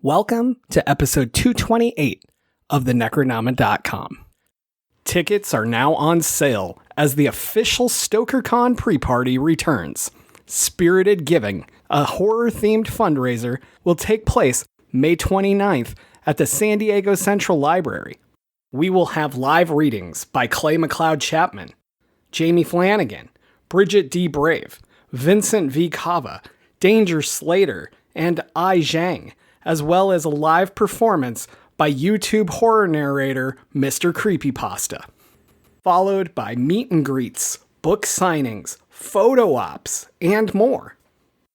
Welcome to episode 228 of the Necronoma.com. Tickets are now on sale as the official StokerCon pre-party returns. Spirited Giving, a horror-themed fundraiser, will take place May 29th at the San Diego Central Library. We will have live readings by Clay McLeod Chapman, Jamie Flanagan, Bridget D. Brave, Vincent V. Cava, Danger Slater, and I. Zhang, as well as a live performance by YouTube horror narrator Mr. Creepypasta. Followed by meet and greets, book signings, photo ops, and more.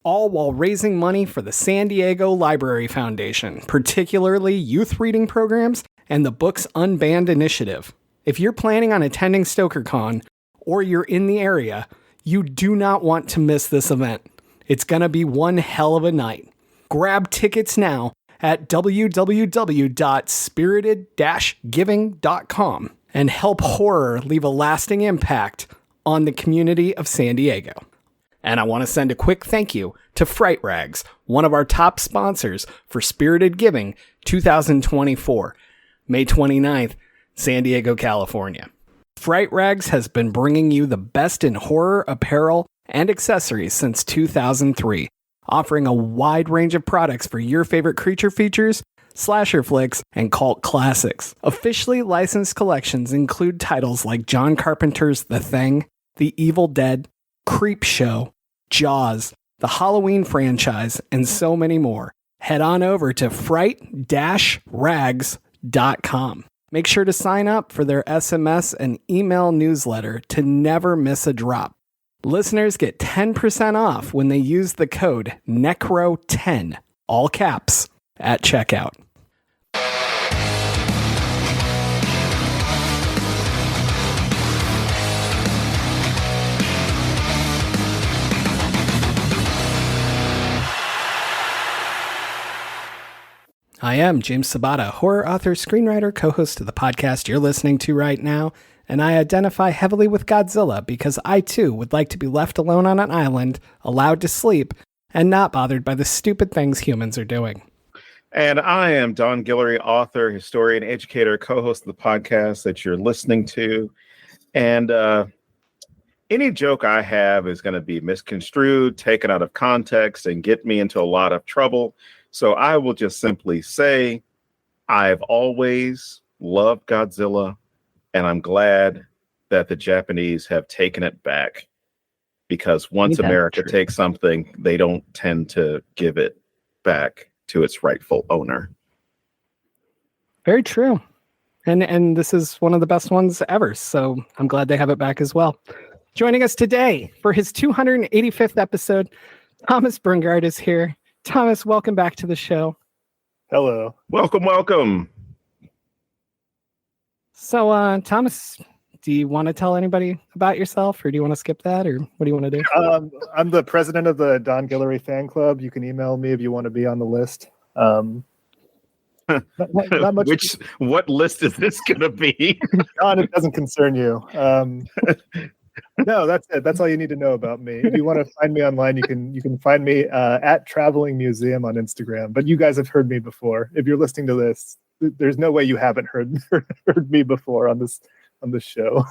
All while raising money for the San Diego Library Foundation, particularly youth reading programs and the Books Unbanned initiative. If you're planning on attending StokerCon or you're in the area, you do not want to miss this event. It's gonna be one hell of a night. Grab tickets now at www.spirited-giving.com and help horror leave a lasting impact on the community of San Diego. And I want to send a quick thank you to Fright Rags, one of our top sponsors for Spirited Giving 2024, May 29th, San Diego, California. Fright Rags has been bringing you the best in horror apparel and accessories since 2003. Offering a wide range of products for your favorite creature features, slasher flicks, and cult classics. Officially licensed collections include titles like John Carpenter's The Thing, The Evil Dead, Creep Show, Jaws, the Halloween franchise, and so many more. Head on over to fright-rags.com. Make sure to sign up for their SMS and email newsletter to never miss a drop. Listeners get 10% off when they use the code NECRO10, all caps, at checkout. I am James Sabata, horror author, screenwriter, co-host of the podcast you're listening to right now. And I identify heavily with Godzilla because I, too, would like to be left alone on an island, allowed to sleep, and not bothered by the stupid things humans are doing. And I am Don Guillory, author, historian, educator, co-host of the podcast that you're listening to. And any joke I have is going to be misconstrued, taken out of context, and get me into a lot of trouble. So I will just simply say, I've always loved Godzilla. And I'm glad that the Japanese have taken it back, because once America takes something, they don't tend to give it back to its rightful owner. Very true. And this is one of the best ones ever. So I'm glad they have it back as well. Joining us today for his 285th episode, Thomas Brungardt is here. Thomas, welcome back to the show. Hello. Welcome. So, Thomas, do you want to tell anybody about yourself, or do you want to skip that, or what do you want to do? I'm the president of the Don Guillory fan club. You can email me if you want to be on the list. Not much. What list is this going to be? Don, it doesn't concern you. No, that's it. That's all you need to know about me. If you want to find me online, you can find me at Traveling Museum on Instagram. But you guys have heard me before. If you're listening to this, there's no way you haven't heard me before on this show.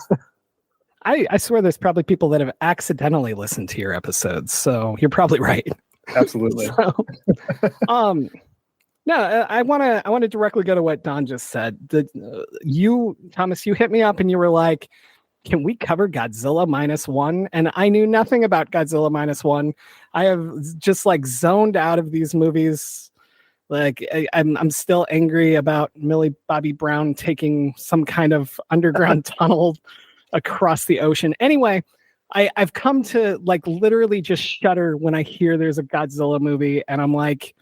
I swear there's probably people that have accidentally listened to your episodes, so you're probably right. Absolutely. No, I want to directly go to what Don just said. Thomas, you hit me up and you were like, can we cover Godzilla Minus One? And I knew nothing about Godzilla Minus One. I have just zoned out of these movies. I'm still angry about Millie Bobby Brown taking some kind of underground tunnel across the ocean. Anyway, I've come to literally just shudder when I hear there's a Godzilla movie, and I'm like,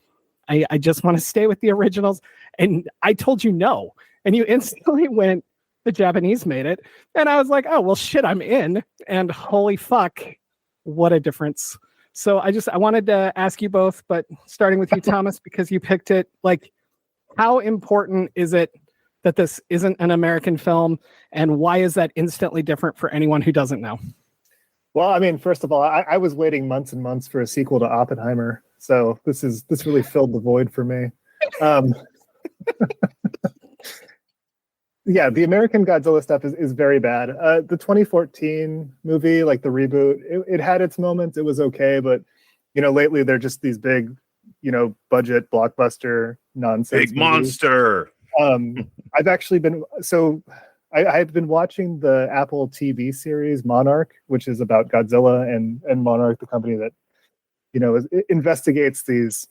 I just want to stay with the originals. And I told you no, and you instantly went, the Japanese made it, and I was like, oh well, shit, I'm in. And holy fuck, what a difference. So I wanted to ask you both, but starting with you, Thomas, because you picked it, how important is it that this isn't an American film, and why is that instantly different for anyone who doesn't know? Well, I mean, first of all, I was waiting months and months for a sequel to Oppenheimer, so this really filled the void for me. Um, yeah, the American Godzilla stuff is very bad. The 2014 movie, like the reboot, it had its moments. It was okay, but lately they're just these big, budget blockbuster nonsense Big movies. monster. I've actually been I've been watching the Apple TV series Monarch, which is about Godzilla and Monarch, the company that investigates these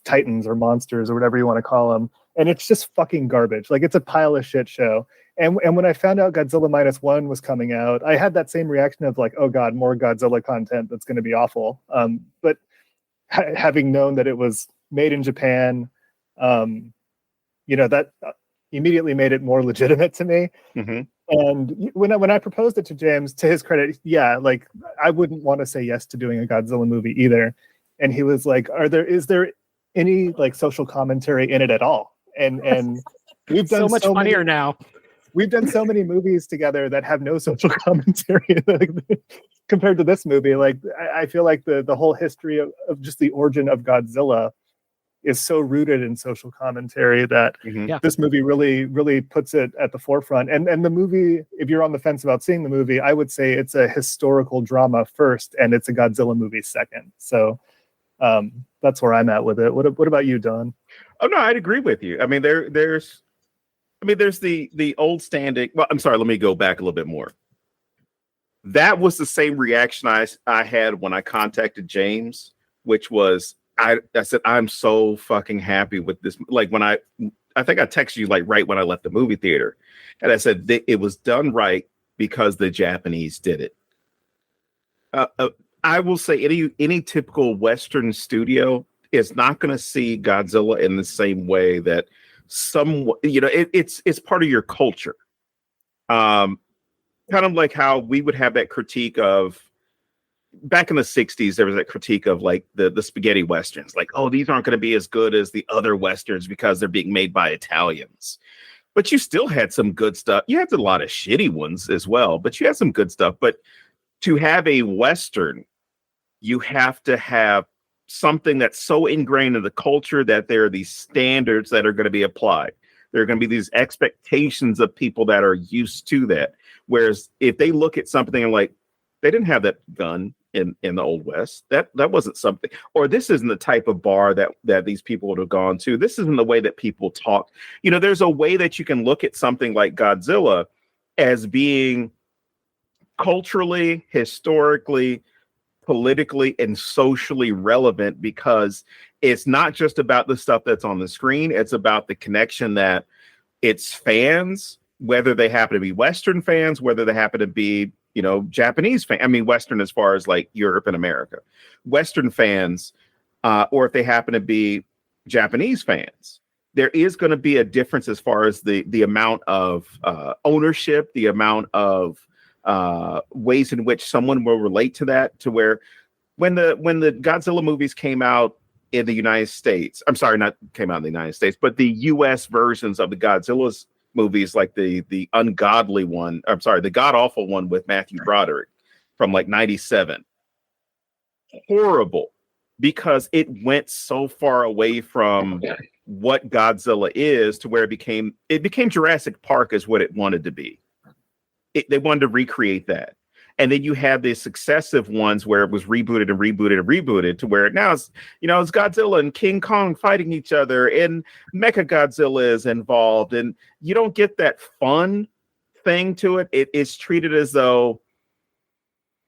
titans or monsters or whatever you want to call them, and it's just fucking garbage. Like, it's a pile of shit show. And when I found out Godzilla Minus One was coming out, I had that same reaction of like, oh god, more Godzilla content that's going to be awful. But having known that it was made in Japan, that immediately made it more legitimate to me. Mm-hmm. And when I proposed it to James, to his credit, yeah, like I wouldn't want to say yes to doing a Godzilla movie either. And he was like, is there any like social commentary in it at all? And we've done so much funnier now. We've done so many movies together that have no social commentary compared to this movie. Like, I feel like the whole history of just the origin of Godzilla is so rooted in social commentary that this movie really, really puts it at the forefront. And the movie, if you're on the fence about seeing the movie, I would say it's a historical drama first, and it's a Godzilla movie second. So that's where I'm at with it. What about you, Don? Oh no, I'd agree with you. I mean, there's the old standing. Well, I'm sorry. Let me go back a little bit more. That was the same reaction I had when I contacted James, which was I said, I'm so fucking happy with this. Like, when I think I texted you like right when I left the movie theater, and I said it was done right because the Japanese did it. I will say any typical Western studio is not going to see Godzilla in the same way that it's part of your culture. Kind of like how we would have that critique of back in the 60s, there was that critique of like the spaghetti Westerns, like, oh, these aren't going to be as good as the other Westerns because they're being made by Italians. But you still had some good stuff. You had a lot of shitty ones as well, but you had some good stuff. But to have a Western, you have to have something that's so ingrained in the culture that there are these standards that are going to be applied. There are going to be these expectations of people that are used to that. Whereas if they look at something and like, they didn't have that gun in the Old West. That wasn't something, or this isn't the type of bar that these people would have gone to. This isn't the way that people talk. There's a way that you can look at something like Godzilla as being culturally, historically, politically, and socially relevant, because it's not just about the stuff that's on the screen. It's about the connection that its fans, whether they happen to be Western fans, whether they happen to be Japanese fans. I mean, Western as far as like Europe and America, Western fans, or if they happen to be Japanese fans, there is going to be a difference as far as the amount of ownership, the amount of ways in which someone will relate to that. To where when the Godzilla movies came out in the United States, I'm sorry, not came out in the United States, but the U.S. versions of the Godzilla's movies, like the ungodly one, I'm sorry, the god awful one with Matthew Broderick from like 97. Horrible, because it went so far away from what Godzilla is to where it became Jurassic Park is what it wanted to be. They wanted to recreate that. And then you have the successive ones where it was rebooted and rebooted and rebooted to where now it's Godzilla and King Kong fighting each other and Mecha Godzilla is involved. And you don't get that fun thing to it. It's treated as though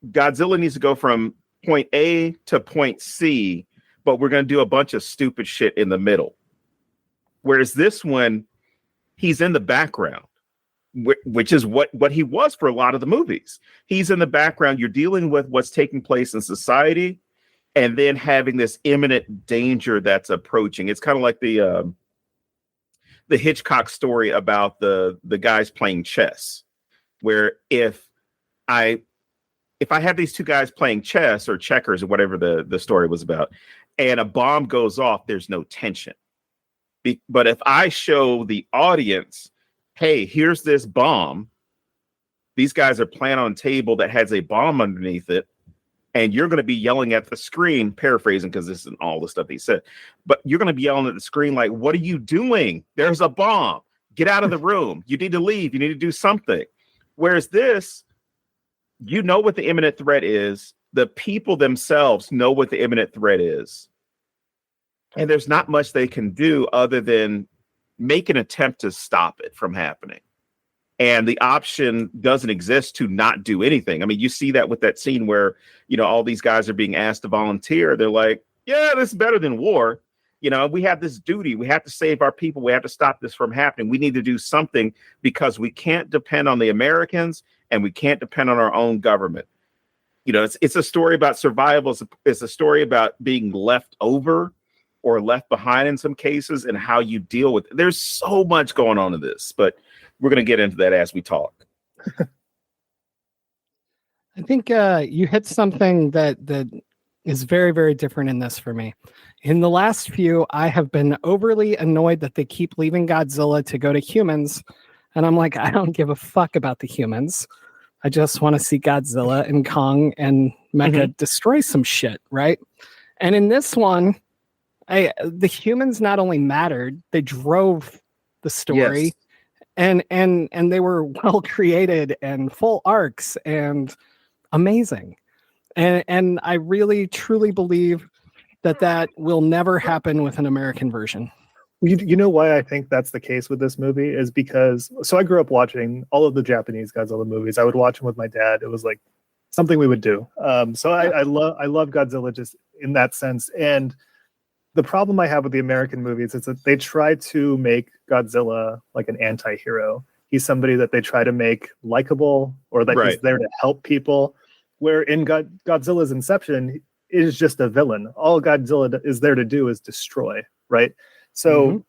Godzilla needs to go from point A to point C, but we're going to do a bunch of stupid shit in the middle. Whereas this one, he's in the background, which is what he was for a lot of the movies. He's in the background. You're dealing with what's taking place in society, and then having this imminent danger that's approaching. It's kind of like the Hitchcock story about the guys playing chess, where if I have these two guys playing chess or checkers or whatever the story was about, and a bomb goes off, there's no tension. But if I show the audience, hey, here's this bomb. These guys are playing on a table that has a bomb underneath it. and you're going to be yelling at the screen, paraphrasing because this isn't all the stuff he said, but you're going to be yelling at the screen like, what are you doing? There's a bomb. Get out of the room. You need to leave. You need to do something. Whereas this, you know what the imminent threat is. The people themselves know what the imminent threat is. And there's not much they can do other than make an attempt to stop it from happening. And the option doesn't exist to not do anything. I mean, you see that with that scene where, you know, all these guys are being asked to volunteer. They're like, yeah, this is better than war. You know, we have this duty. We have to save our people. We have to stop this from happening. We need to do something because we can't depend on the Americans and we can't depend on our own government. You know, it's a story about survival. It's a story about being left over or left behind in some cases and how you deal with it. There's so much going on in this, but we're going to get into that as we talk. I think you hit something that is very, very different in this for me. In the last few, I have been overly annoyed that they keep leaving Godzilla to go to humans. And I'm like, I don't give a fuck about the humans. I just want to see Godzilla and Kong and Mecha destroy some shit, right? And in this one, the humans not only mattered, they drove the story. Yes. And they were well created and full arcs and amazing. And I really truly believe that will never happen with an American version. You know why I think that's the case with this movie is because, so I grew up watching all of the Japanese Godzilla movies. I would watch them with my dad. It was like something we would do. So I love Godzilla just in that sense. And the problem I have with the American movies is that they try to make Godzilla like an anti-hero. He's somebody that they try to make likable or that he's there to help people. Where in Godzilla's inception is just a villain. All Godzilla is there to do is destroy, right? So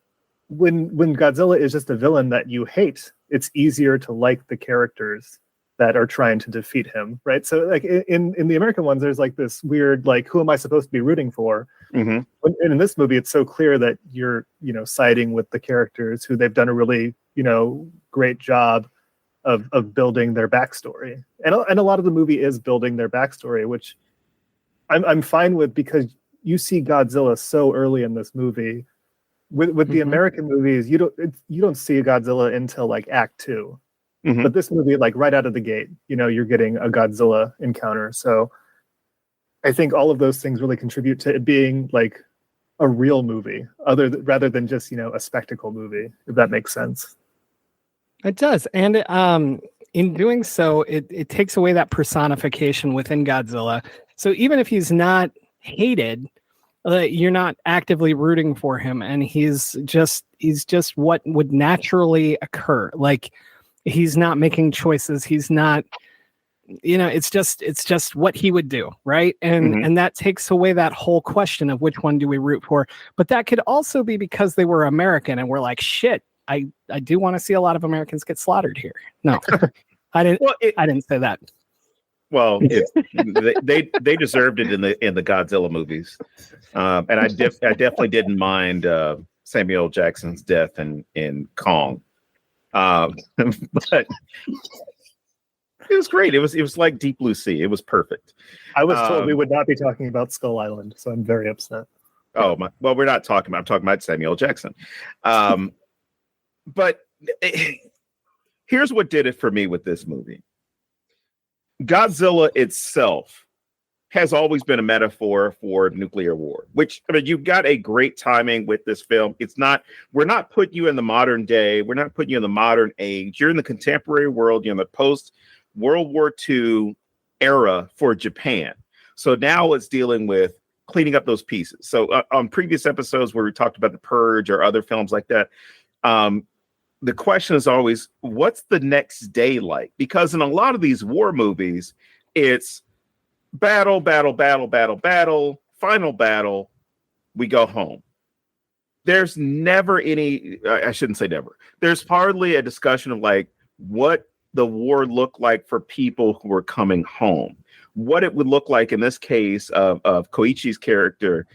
when Godzilla is just a villain that you hate, it's easier to like the characters that are trying to defeat him, right? So like in the American ones, there's like this weird, like, who am I supposed to be rooting for? And in this movie, it's so clear that you're, you know, siding with the characters who they've done a really, you know, great job of building their backstory. And a lot of the movie is building their backstory, which I'm fine with because you see Godzilla so early in this movie. With the American movies, you don't see Godzilla until like Act 2. But this movie, like right out of the gate, you know, you're getting a Godzilla encounter. So I think all of those things really contribute to it being like a real movie, rather than just, you know, a spectacle movie, if that makes sense. It does. And in doing so, it takes away that personification within Godzilla. So even if he's not hated, you're not actively rooting for him, and he's just what would naturally occur. Like, he's not making choices. He's not, you know, it's just what he would do, right? And that takes away that whole question of which one do we root for. But that could also be because they were American, and we're like, shit, I do want to see a lot of Americans get slaughtered here. No, I didn't. Well, I didn't say that. Well, they deserved it in the Godzilla movies, and I definitely didn't mind Samuel Jackson's death in Kong, but it was great. It was like Deep Blue Sea. It was perfect. I was told we would not be talking about Skull Island, so I'm very upset. Oh my! Well, we're not talking about. I'm talking about Samuel Jackson. But here's what did it for me with this movie. Godzilla itself has always been a metaphor for nuclear war, which, I mean, you've got a great timing with this film. We're not putting you in the modern day. We're not putting you in the modern age. You're in the contemporary world. You're in the post-World War II era for Japan. So now it's dealing with cleaning up those pieces. So on previous episodes where we talked about The Purge or other films like that, the question is always, what's the next day like? Because in a lot of these war movies, it's battle, final battle, we go home. There's never any, I shouldn't say never, there's hardly a discussion of like what the war looked like for people who were coming home. What it would look like in this case of Koichi's character.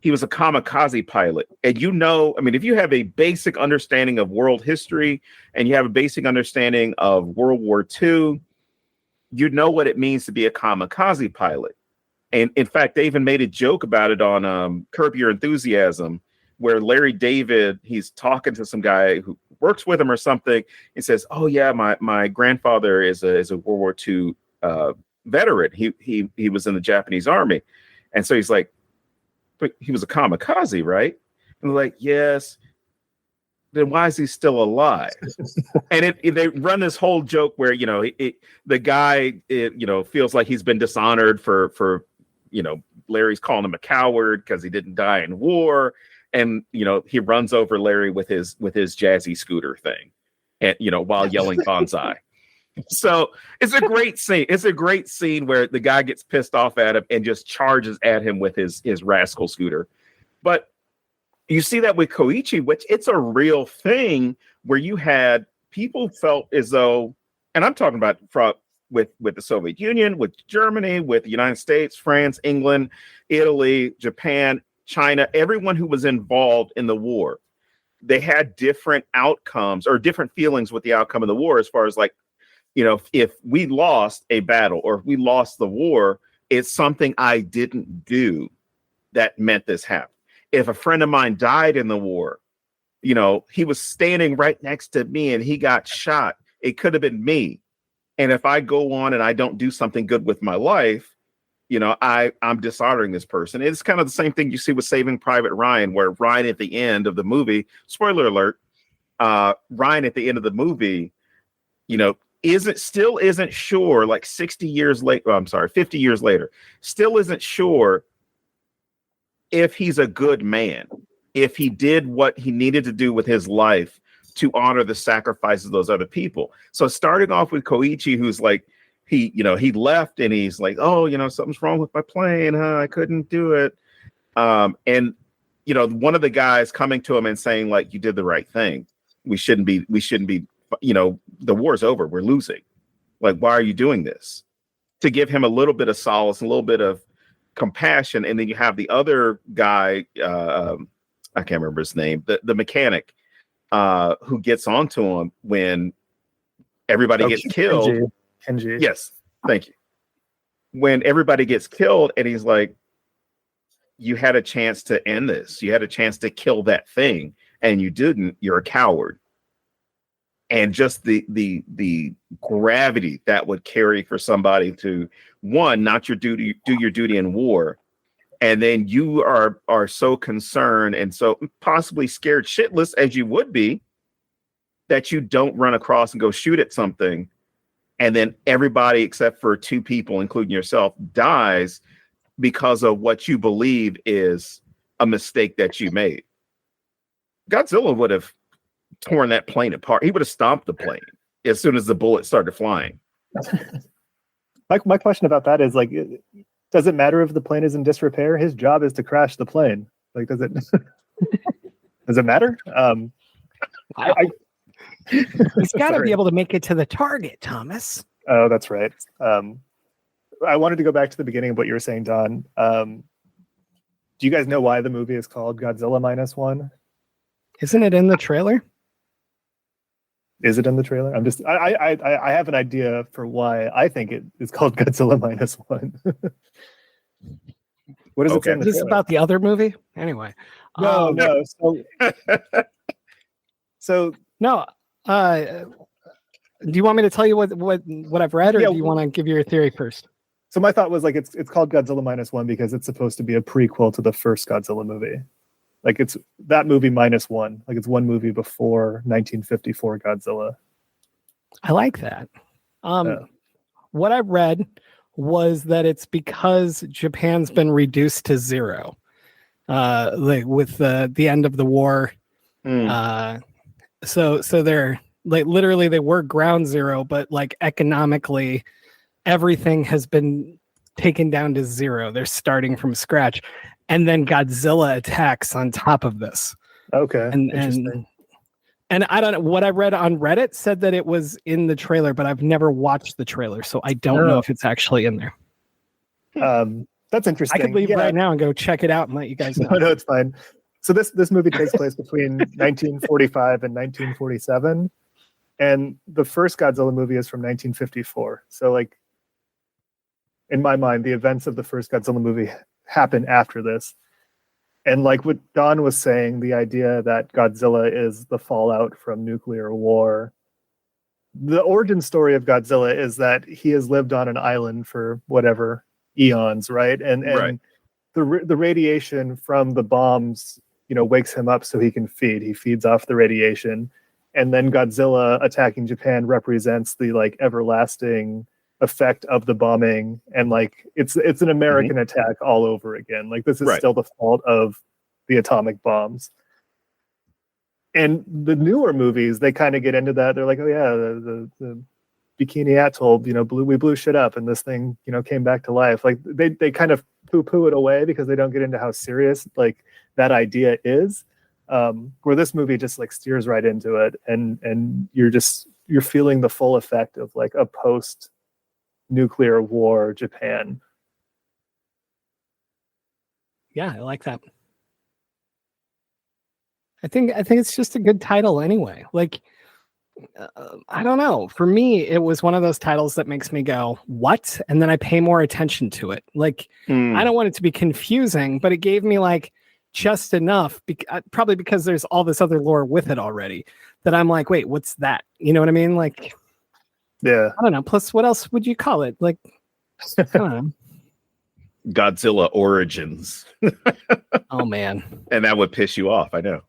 He was a kamikaze pilot. And you know, I mean, if you have a basic understanding of world history and you have a basic understanding of World War II, you know what it means to be a kamikaze pilot. And in fact, they even made a joke about it on Curb Your Enthusiasm, where Larry David, he's talking to some guy who works with him or something, and says, "Oh yeah, my grandfather is a World War II veteran. He was in the Japanese army," and so he's like, "But he was a kamikaze, right?" And they're like, "Yes." Then why is he still alive? And they run this whole joke where the guy feels like he's been dishonored for Larry's calling him a coward because he didn't die in war, and he runs over Larry with his jazzy scooter thing, and while yelling bonsai. So it's a great scene. It's a great scene where the guy gets pissed off at him and just charges at him with his rascal scooter. But you see that with Koichi, which it's a real thing where you had people felt as though, and I'm talking about with the Soviet Union, with Germany, with the United States, France, England, Italy, Japan, China, everyone who was involved in the war, they had different outcomes or different feelings with the outcome of the war, as far as like, if we lost a battle or if we lost the war, it's something I didn't do that meant this happened. If a friend of mine died in the war, he was standing right next to me and he got shot, it could have been me. And if I go on and I don't do something good with my life, I'm dishonoring this person. It's kind of the same thing you see with Saving Private Ryan, where Ryan at the end of the movie, spoiler alert, Ryan at the end of the movie, isn't sure, like 50 years later, still isn't sure if he's a good man, if he did what he needed to do with his life to honor the sacrifices of those other people. So starting off with Koichi, who's like, he left and he's like, oh, something's wrong with my plane. I couldn't do it. And one of the guys coming to him and saying, like, you did the right thing. We shouldn't be, the war's over. We're losing. Like, why are you doing this? To give him a little bit of solace, a little bit of compassion. And then you have the other guy, I can't remember his name, the mechanic, who gets onto him when everybody gets killed. Kenji. Yes, thank you. When everybody gets killed, and he's like, you had a chance to end this. You had a chance to kill that thing, and you didn't. You're a coward. And just the gravity that would carry for somebody to, one, not do your duty in war, and then you are so concerned and so possibly scared shitless, as you would be, that you don't run across and go shoot at something, and then everybody except for two people, including yourself, dies because of what you believe is a mistake that you made. Godzilla would have torn that plane apart. He would have stomped the plane as soon as the bullet started flying. My question about that is, like, does it matter if the plane is in disrepair? His job is to crash the plane. Like, does it matter? He's got to be able to make it to the target, Thomas. Oh, that's right. I wanted to go back to the beginning of what you were saying, Don. Do you guys know why the movie is called Godzilla Minus One? Isn't it in the trailer? Is it in the trailer? I have an idea for why I think it is called Godzilla Minus One. What is it? Is this about the other movie? Anyway. No. So no. Do you want me to tell you what I've read, or do you want to give your theory first? So my thought was, like, it's called Godzilla Minus One because it's supposed to be a prequel to the first Godzilla movie. Like, it's that movie minus one. Like, it's one movie before 1954 Godzilla. I like that. What I read was that it's because Japan's been reduced to zero, like with the end of the war. So they're like, literally they were ground zero, but like economically, everything has been taken down to zero. They're starting from scratch. And then Godzilla attacks on top of this. Okay. And I don't know, what I read on Reddit said that it was in the trailer, but I've never watched the trailer, so I don't know if it's actually in there. That's interesting. I could leave right now and go check it out and let you guys know. No, it's fine. So this movie takes place between 1945 and 1947, and the first Godzilla movie is from 1954. So, like, in my mind, the events of the first Godzilla movie happen after this. And like what Don was saying, the idea that Godzilla is the fallout from nuclear war. The origin story of Godzilla is that he has lived on an island for whatever eons, right? And Right. the radiation from the bombs, wakes him up so he can feed. He feeds off the radiation, and then Godzilla attacking Japan represents the like everlasting effect of the bombing, and like it's an American attack all over again. Like this is Right. still the fault of the atomic bombs. And the newer movies, they kind of get into that. They're like, oh yeah, the Bikini Atoll, we blew shit up, and this thing, came back to life. Like they kind of poo-poo it away because they don't get into how serious like that idea is. Where this movie just like steers right into it, and you're feeling the full effect of like a post nuclear war Japan. Yeah, I like that. I think it's just a good title anyway. Like, I don't know. For me, it was one of those titles that makes me go, "What?" and then I pay more attention to it. Like, I don't want it to be confusing, but it gave me like just enough, probably because there's all this other lore with it already, that I'm like, wait, what's that? You know what I mean? Like, yeah, I don't know. Plus, what else would you call it? Like, I don't know. Godzilla Origins. Oh man, And that would piss you off. I know.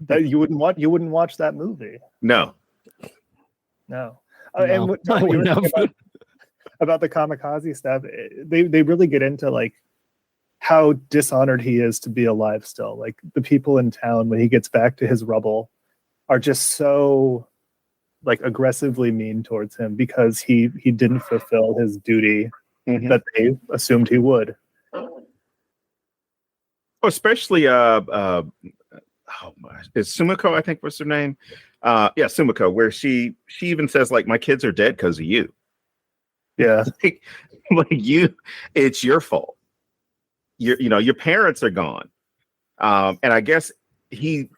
that you wouldn't watch that movie. No. No. No, And what I you were wouldn't saying have. about the kamikaze stuff, they really get into like how dishonored he is to be alive still. Like the people in town when he gets back to his rubble are just so like aggressively mean towards him because he didn't fulfill his duty that they assumed he would. Especially is Sumiko, I think was her name. Yeah, Sumiko, where she even says like, my kids are dead because of you. Yeah. Like you, it's your fault. Your parents are gone. And I guess he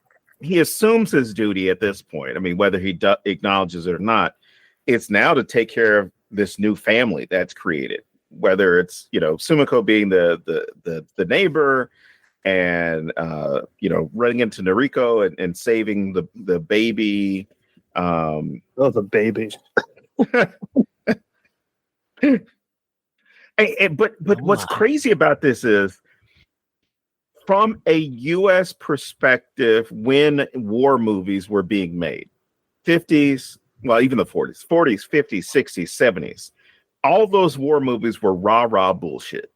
assumes his duty at this point. I mean, whether he acknowledges it or not, it's now to take care of this new family that's created, whether it's, Sumiko being the neighbor and, running into Noriko and saving the baby. The baby. But what's crazy about this is, from a U.S. perspective, when war movies were being made, 50s, well, even the 40s, 50s, 60s, 70s, all those war movies were rah-rah bullshit.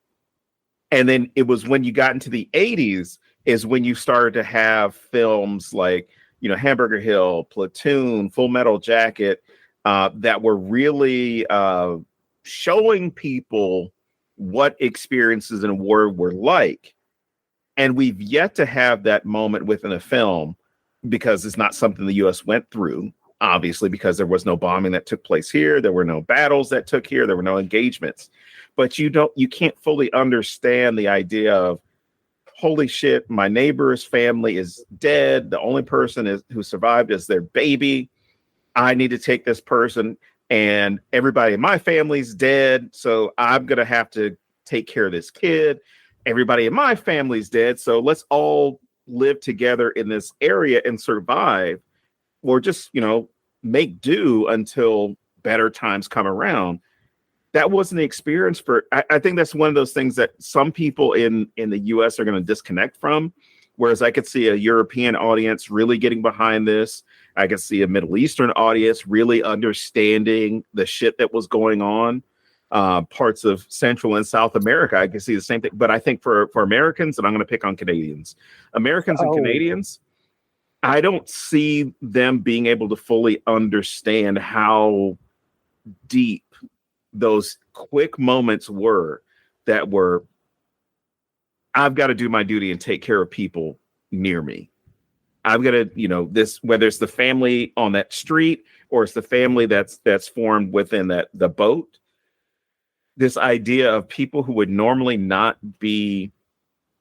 And then it was when you got into the 80s is when you started to have films like, Hamburger Hill, Platoon, Full Metal Jacket, that were really showing people what experiences in war were like. And we've yet to have that moment within a film because it's not something the U.S. went through, obviously, because there was no bombing that took place here. There were no battles that took here. There were no engagements. But you can't fully understand the idea of, holy shit, my neighbor's family is dead. The only person who survived is their baby. I need to take this person, and everybody in my family's dead. So I'm going to have to take care of this kid. Everybody in my family's dead. So let's all live together in this area and survive, or just, make do until better times come around. That wasn't the experience I think that's one of those things that some people in the US are going to disconnect from. Whereas I could see a European audience really getting behind this. I could see a Middle Eastern audience really understanding the shit that was going on. Parts of Central and South America, I can see the same thing. But I think for Americans, and I'm going to pick on Canadians, and Canadians, I don't see them being able to fully understand how deep those quick moments were that were, I've got to do my duty and take care of people near me. I've got to, this, whether it's the family on that street or it's the family that's formed within the boat. This idea of people who would normally not be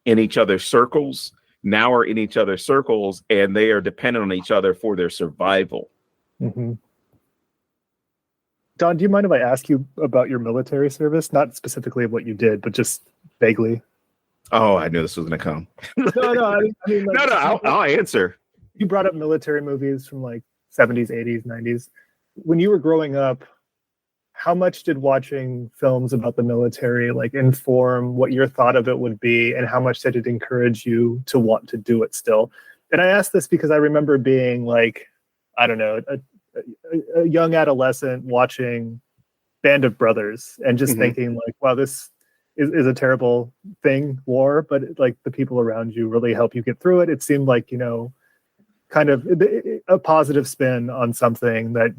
in each other's circles now are in each other's circles, and they are dependent on each other for their survival. Mm-hmm. Don, do you mind if I ask you about your military service? Not specifically what you did, but just vaguely. Oh, I knew this was going to come. No. I mean, like, I'll answer. You brought up military movies from like 70s, 80s, 90s. When you were growing up, how much did watching films about the military like inform what your thought of it would be, and how much did it encourage you to want to do it still? And I ask this because I remember being like, I don't know, a young adolescent watching Band of Brothers and just thinking like, wow, this is a terrible thing, war, but like the people around you really help you get through it. It seemed like, kind of a positive spin on something that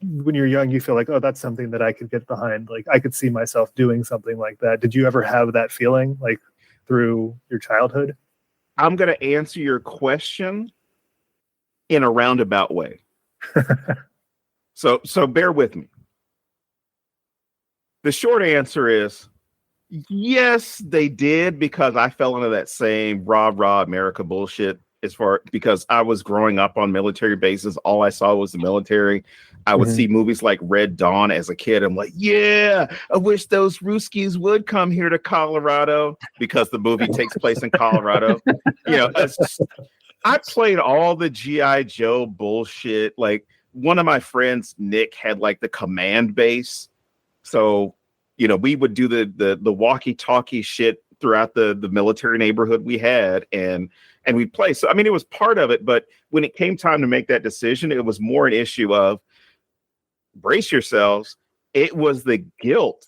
when you're young, you feel like, oh, that's something that I could get behind. Like I could see myself doing something like that. Did you ever have that feeling like through your childhood? I'm going to answer your question in a roundabout way. So bear with me. The short answer is yes, they did, because I fell into that same rah America bullshit because I was growing up on military bases. All I saw was the military. I would see movies like Red Dawn as a kid. I'm like, yeah, I wish those Ruskies would come here to Colorado, because the movie takes place in Colorado. I played all the G.I. Joe bullshit. Like one of my friends, Nick, had like the command base. So, we would do the walkie-talkie shit throughout the military neighborhood we had, and we'd play. So, I mean, it was part of it, but when it came time to make that decision, it was more an issue of brace yourselves. It was the guilt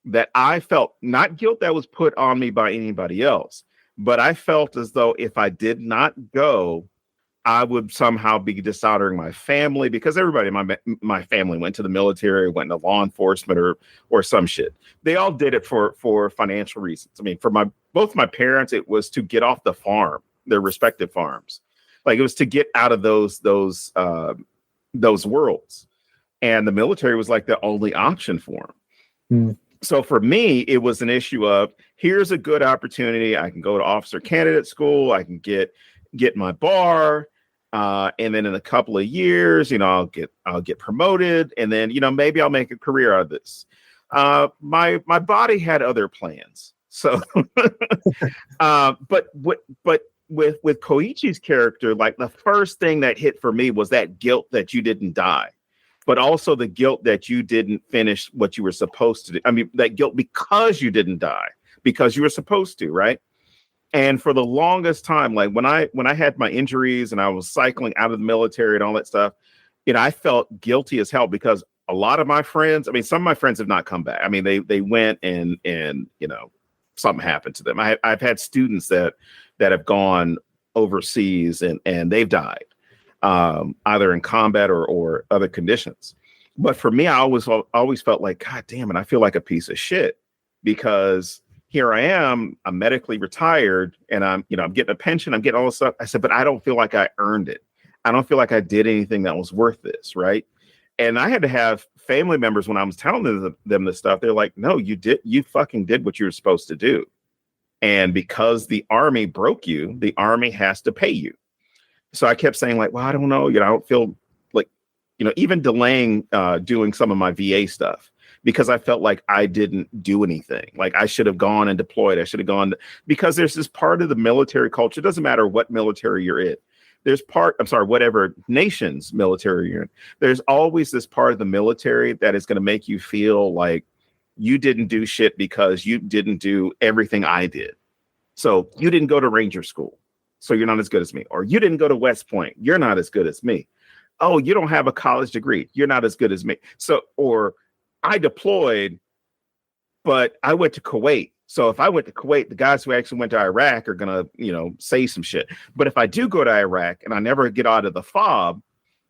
that I felt, not guilt that was put on me by anybody else, but I felt as though if I did not go, I would somehow be dishonoring my family, because everybody in my family went to the military, went into law enforcement or some shit. They all did it for financial reasons. I mean, for both my parents, it was to get off the farm, their respective farms. Like it was to get out of those worlds. And the military was like the only option for them. So for me, it was an issue of, here's a good opportunity. I can go to officer candidate school. I can get my bar. And then in a couple of years, I'll get promoted, and then, maybe I'll make a career out of this. My body had other plans. So, but with Koichi's character, like the first thing that hit for me was that guilt that you didn't die, but also the guilt that you didn't finish what you were supposed to do. I mean, that guilt because you didn't die, because you were supposed to, right? And for the longest time, like when I had my injuries and I was cycling out of the military and all that stuff, I felt guilty as hell, because a lot of my friends, I mean, some of my friends have not come back. I mean, they went and something happened to them. I've had students that have gone overseas and they've died, either in combat or other conditions. But for me, I always felt like, God damn it, I feel like a piece of shit, because here I am, I'm medically retired, and I'm getting a pension, I'm getting all this stuff. I said, but I don't feel like I earned it. I don't feel like I did anything that was worth this, right? And I had to have family members, when I was telling them this stuff, they're like, no, you fucking did what you were supposed to do. And because the Army broke you, the Army has to pay you. So I kept saying like, well, I don't know, I don't feel like, even delaying doing some of my VA stuff, because I felt like I didn't do anything. Like I should have gone and deployed. I should have gone, because there's this part of the military culture. It doesn't matter what military you're in. Whatever nation's military you're in. There's always this part of the military that is going to make you feel like you didn't do shit because you didn't do everything I did. So you didn't go to Ranger School, so you're not as good as me. Or you didn't go to West Point, you're not as good as me. Oh, you don't have a college degree, you're not as good as me. So, or I deployed, but I went to Kuwait. So if I went to Kuwait, the guys who actually went to Iraq are going to, say some shit. But if I do go to Iraq and I never get out of the fob,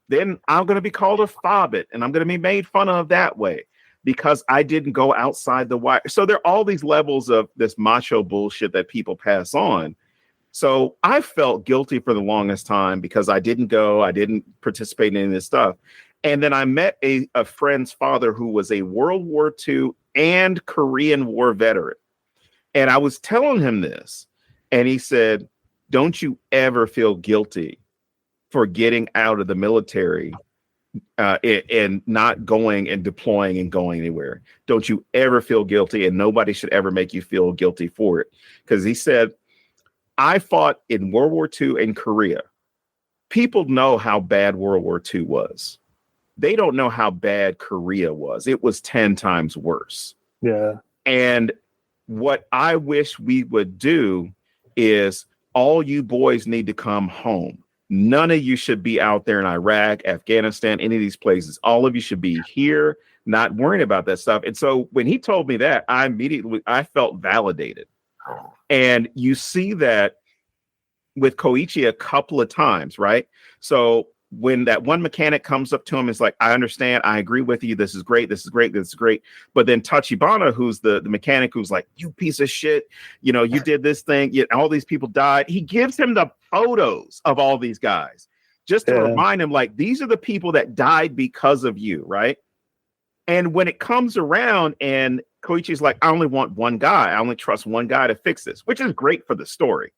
then I'm going to be called a fobbit, and I'm going to be made fun of that way, because I didn't go outside the wire. So there are all these levels of this macho bullshit that people pass on. So I felt guilty for the longest time because I didn't go, I didn't participate in any of this stuff. And then I met a friend's father who was a World War II and Korean War veteran. And I was telling him this, and he said, don't you ever feel guilty for getting out of the military, and not going and deploying and going anywhere. Don't you ever feel guilty, and nobody should ever make you feel guilty for it. Because he said, I fought in World War II in Korea. People know how bad World War II was. They don't know how bad Korea was. It was 10 times worse. Yeah. And what I wish we would do is all you boys need to come home. None of you should be out there in Iraq, Afghanistan, any of these places. All of you should be here, not worrying about that stuff. And so when he told me that, I felt validated. And you see that with Koichi a couple of times, right? So when that one mechanic comes up to him, it's like, I understand, I agree with you. This is great. This is great. This is great. But then Tachibana, who's the mechanic, who's like, you piece of shit, you know, you did this thing, all these people died. He gives him the photos of all these guys just to remind him, like, these are the people that died because of you, right? And when it comes around and Koichi's like, I only want one guy, I only trust one guy to fix this, which is great for the story.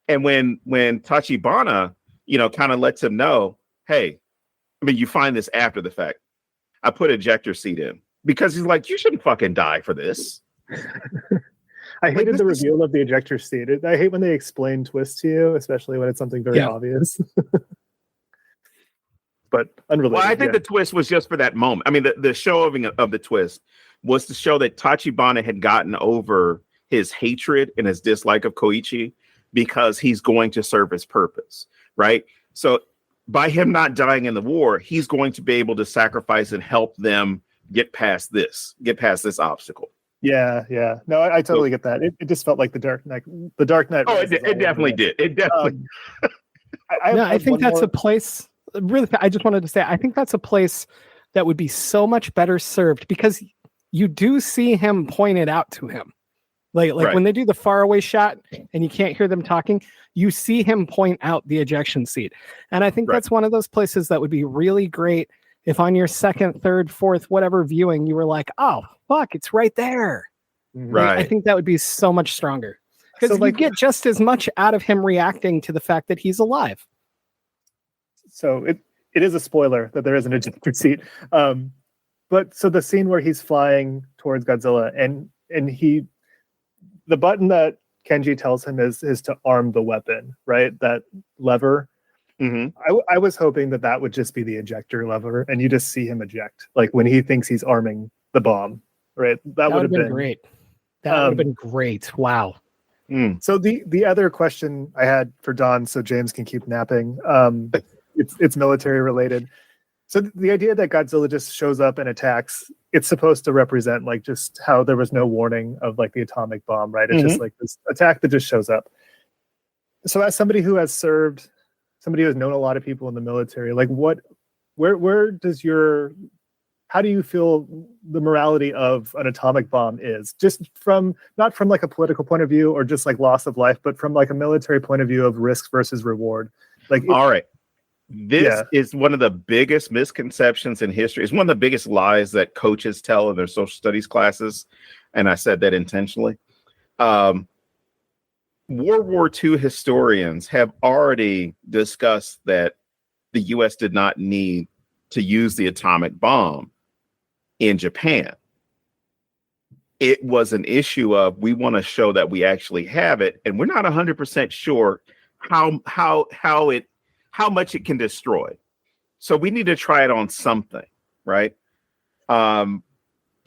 And when Tachibana, you know, kind of lets him know, hey, I mean, you find this after the fact. I put ejector seat in because he's like, you shouldn't fucking die for this. I hated the reveal of the ejector seat. I hate when they explain twists to you, especially when it's something very obvious. But unrelated. Well, I think the twist was just for that moment. I mean, the showing of the twist was to show that Tachibana had gotten over his hatred and his dislike of Koichi because he's going to serve his purpose, right? So by him not dying in the war, he's going to be able to sacrifice and help them get past this obstacle. Yeah. No, I totally get that. It just felt like the Dark Knight. The Dark Knight. Oh, it definitely did. It definitely. I think that's a place. Really, I just wanted to say, I think that's a place that would be so much better served because you do see him pointed out to him. Like when they do the faraway shot and you can't hear them talking, you see him point out the ejection seat. And I think that's one of those places that would be really great if on your second, third, fourth, whatever viewing, you were like, oh, fuck, it's right there. Right. Like, I think that would be so much stronger because you get just as much out of him reacting to the fact that he's alive. So it is a spoiler that there is an ejector seat. But so the scene where he's flying towards Godzilla and the button that Kenji tells him is to arm the weapon, right? That lever. Mm-hmm. I was hoping that would just be the ejector lever and you just see him eject, like when he thinks he's arming the bomb, right? That would have been great. That would have been great. Wow. So the other question I had for Don, so James can keep napping, it's military related. So the idea that Godzilla just shows up and attacks, it's supposed to represent like just how there was no warning of like the atomic bomb, right? It's just like this attack that just shows up. So as somebody who has served, somebody who has known a lot of people in the military, like how do you feel the morality of an atomic bomb is? Just not from like a political point of view or just like loss of life, but from like a military point of view of risk versus reward. Like, all right. This is one of the biggest misconceptions in history. It's one of the biggest lies that coaches tell in their social studies classes. And I said that intentionally. World War II historians have already discussed that the U.S. did not need to use the atomic bomb in Japan. It was an issue of we want to show that we actually have it. And we're not 100% sure how much it can destroy. So we need to try it on something, right? So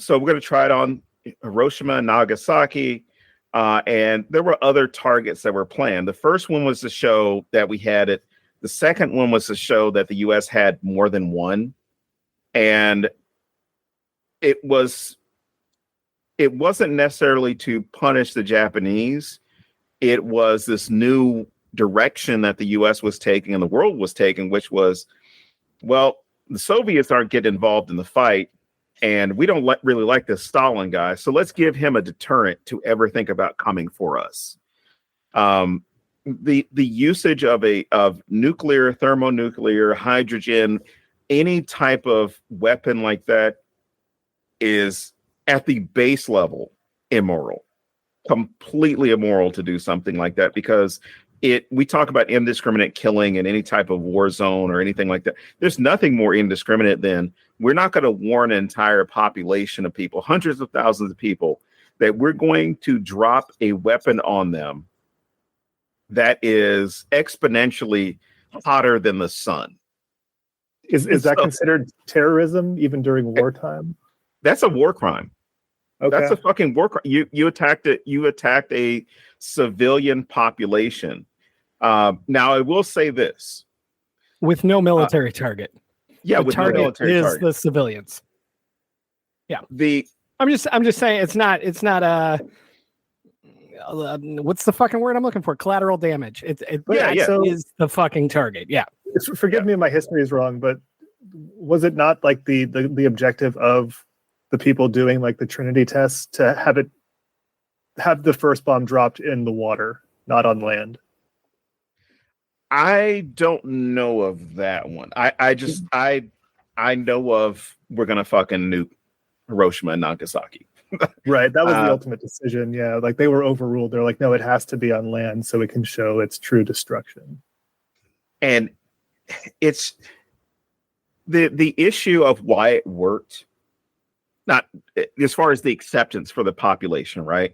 we're going to try it on Hiroshima and Nagasaki. And there were other targets that were planned. The first one was to show that we had it. The second one was to show that the U.S. had more than one. And it wasn't necessarily to punish the Japanese. It was this new direction that the U.S. was taking and the world was taking, which was, well, the Soviets aren't getting involved in the fight, and we don't really like this Stalin guy, so let's give him a deterrent to ever think about coming for us. The usage of nuclear, thermonuclear, hydrogen, any type of weapon like that is at the base level immoral, completely immoral to do something like that, because we talk about indiscriminate killing in any type of war zone or anything like that. There's nothing more indiscriminate than we're not going to warn an entire population of people, hundreds of thousands of people, that we're going to drop a weapon on them that is exponentially hotter than the sun. Is that considered terrorism even during wartime? That's a war crime. Okay. That's a fucking war crime. You attacked it. You attacked a civilian population. Now I will say this: with no military target. Yeah, the with target no military is target. the civilians. Yeah. I'm just saying it's not what's the fucking word I'm looking for? Collateral damage. It is the fucking target. Yeah. Forgive me if my history is wrong, but was it not like the objective of the people doing like the Trinity tests to have the first bomb dropped in the water, not on land? I don't know of that one. I know of we're gonna fucking nuke Hiroshima and Nagasaki. Right. That was the ultimate decision. Yeah. Like they were overruled. They're like, no, it has to be on land so it can show its true destruction. And it's the issue of why it worked, not as far as the acceptance for the population, right?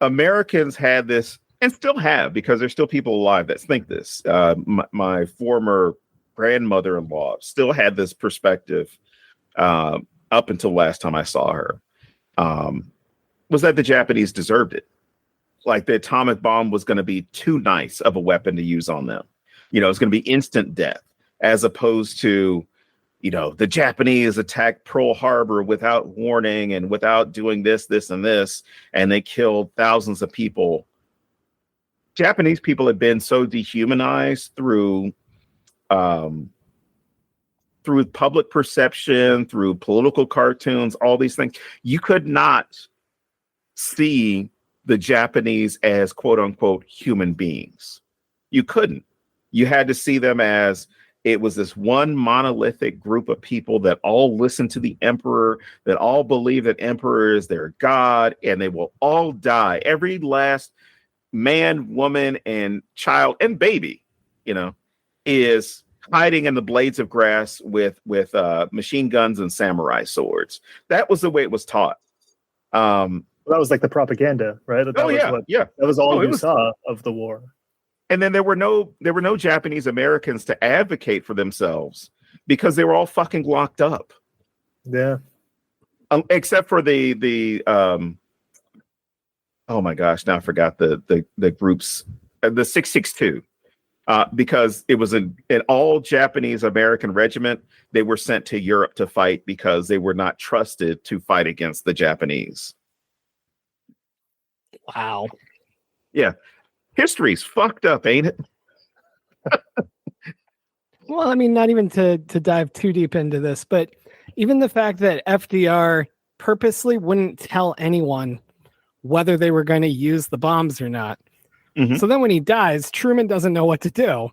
Americans had this and still have, because there's still people alive that think this. My former grandmother-in-law still had this perspective up until last time I saw her. Was that the Japanese deserved it. Like the atomic bomb was going to be too nice of a weapon to use on them. You know, it's going to be instant death, as opposed to, you know, the Japanese attacked Pearl Harbor without warning and without doing this, and this, and they killed thousands of people. Japanese people had been so dehumanized through public perception, through political cartoons, all these things. You could not see the Japanese as quote unquote human beings. You couldn't. You had to see them as it was this one monolithic group of people that all listen to the emperor, that all believe that emperor is their god, and they will all die. Every last man, woman, and child and baby, you know, is hiding in the blades of grass with machine guns and samurai swords. That was the way it was taught. That was like the propaganda, right? That was all you saw of the war. And then there were no Japanese Americans to advocate for themselves because they were all fucking locked up. Yeah. Except for the oh my gosh, now I forgot the groups, the 662. Because it was an all Japanese American regiment. They were sent to Europe to fight because they were not trusted to fight against the Japanese. Wow. Yeah. History's fucked up, ain't it? Well, I mean, not even to dive too deep into this, but even the fact that FDR purposely wouldn't tell anyone whether they were going to use the bombs or not. Mm-hmm. So then when he dies, Truman doesn't know what to do.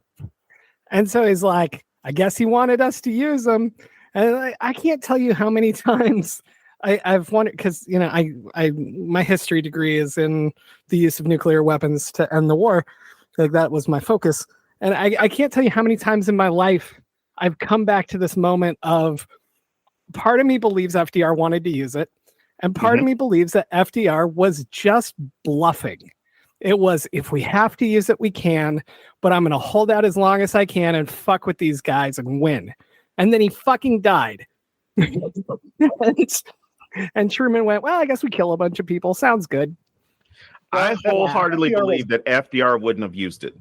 And so he's like, I guess he wanted us to use them. And I can't tell you how many times I've wondered, because, you know, I my history degree is in the use of nuclear weapons to end the war. Like that was my focus. And I can't tell you how many times in my life I've come back to this moment of part of me believes FDR wanted to use it. And part of me believes that FDR was just bluffing. It was, if we have to use it, we can, but I'm going to hold out as long as I can and fuck with these guys and win. And then he fucking died. and Truman went, well, I guess we kill a bunch of people. Sounds good. I wholeheartedly believe that FDR wouldn't have used it.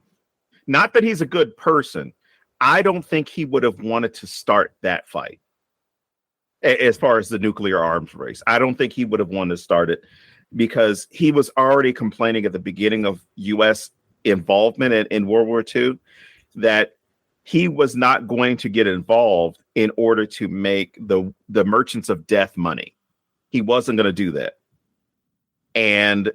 Not that he's a good person. I don't think he would have wanted to start that fight. As far as the nuclear arms race, I don't think he would have wanted to start it, because he was already complaining at the beginning of U.S. involvement in World War II that he was not going to get involved in order to make the merchants of death money. He wasn't going to do that. And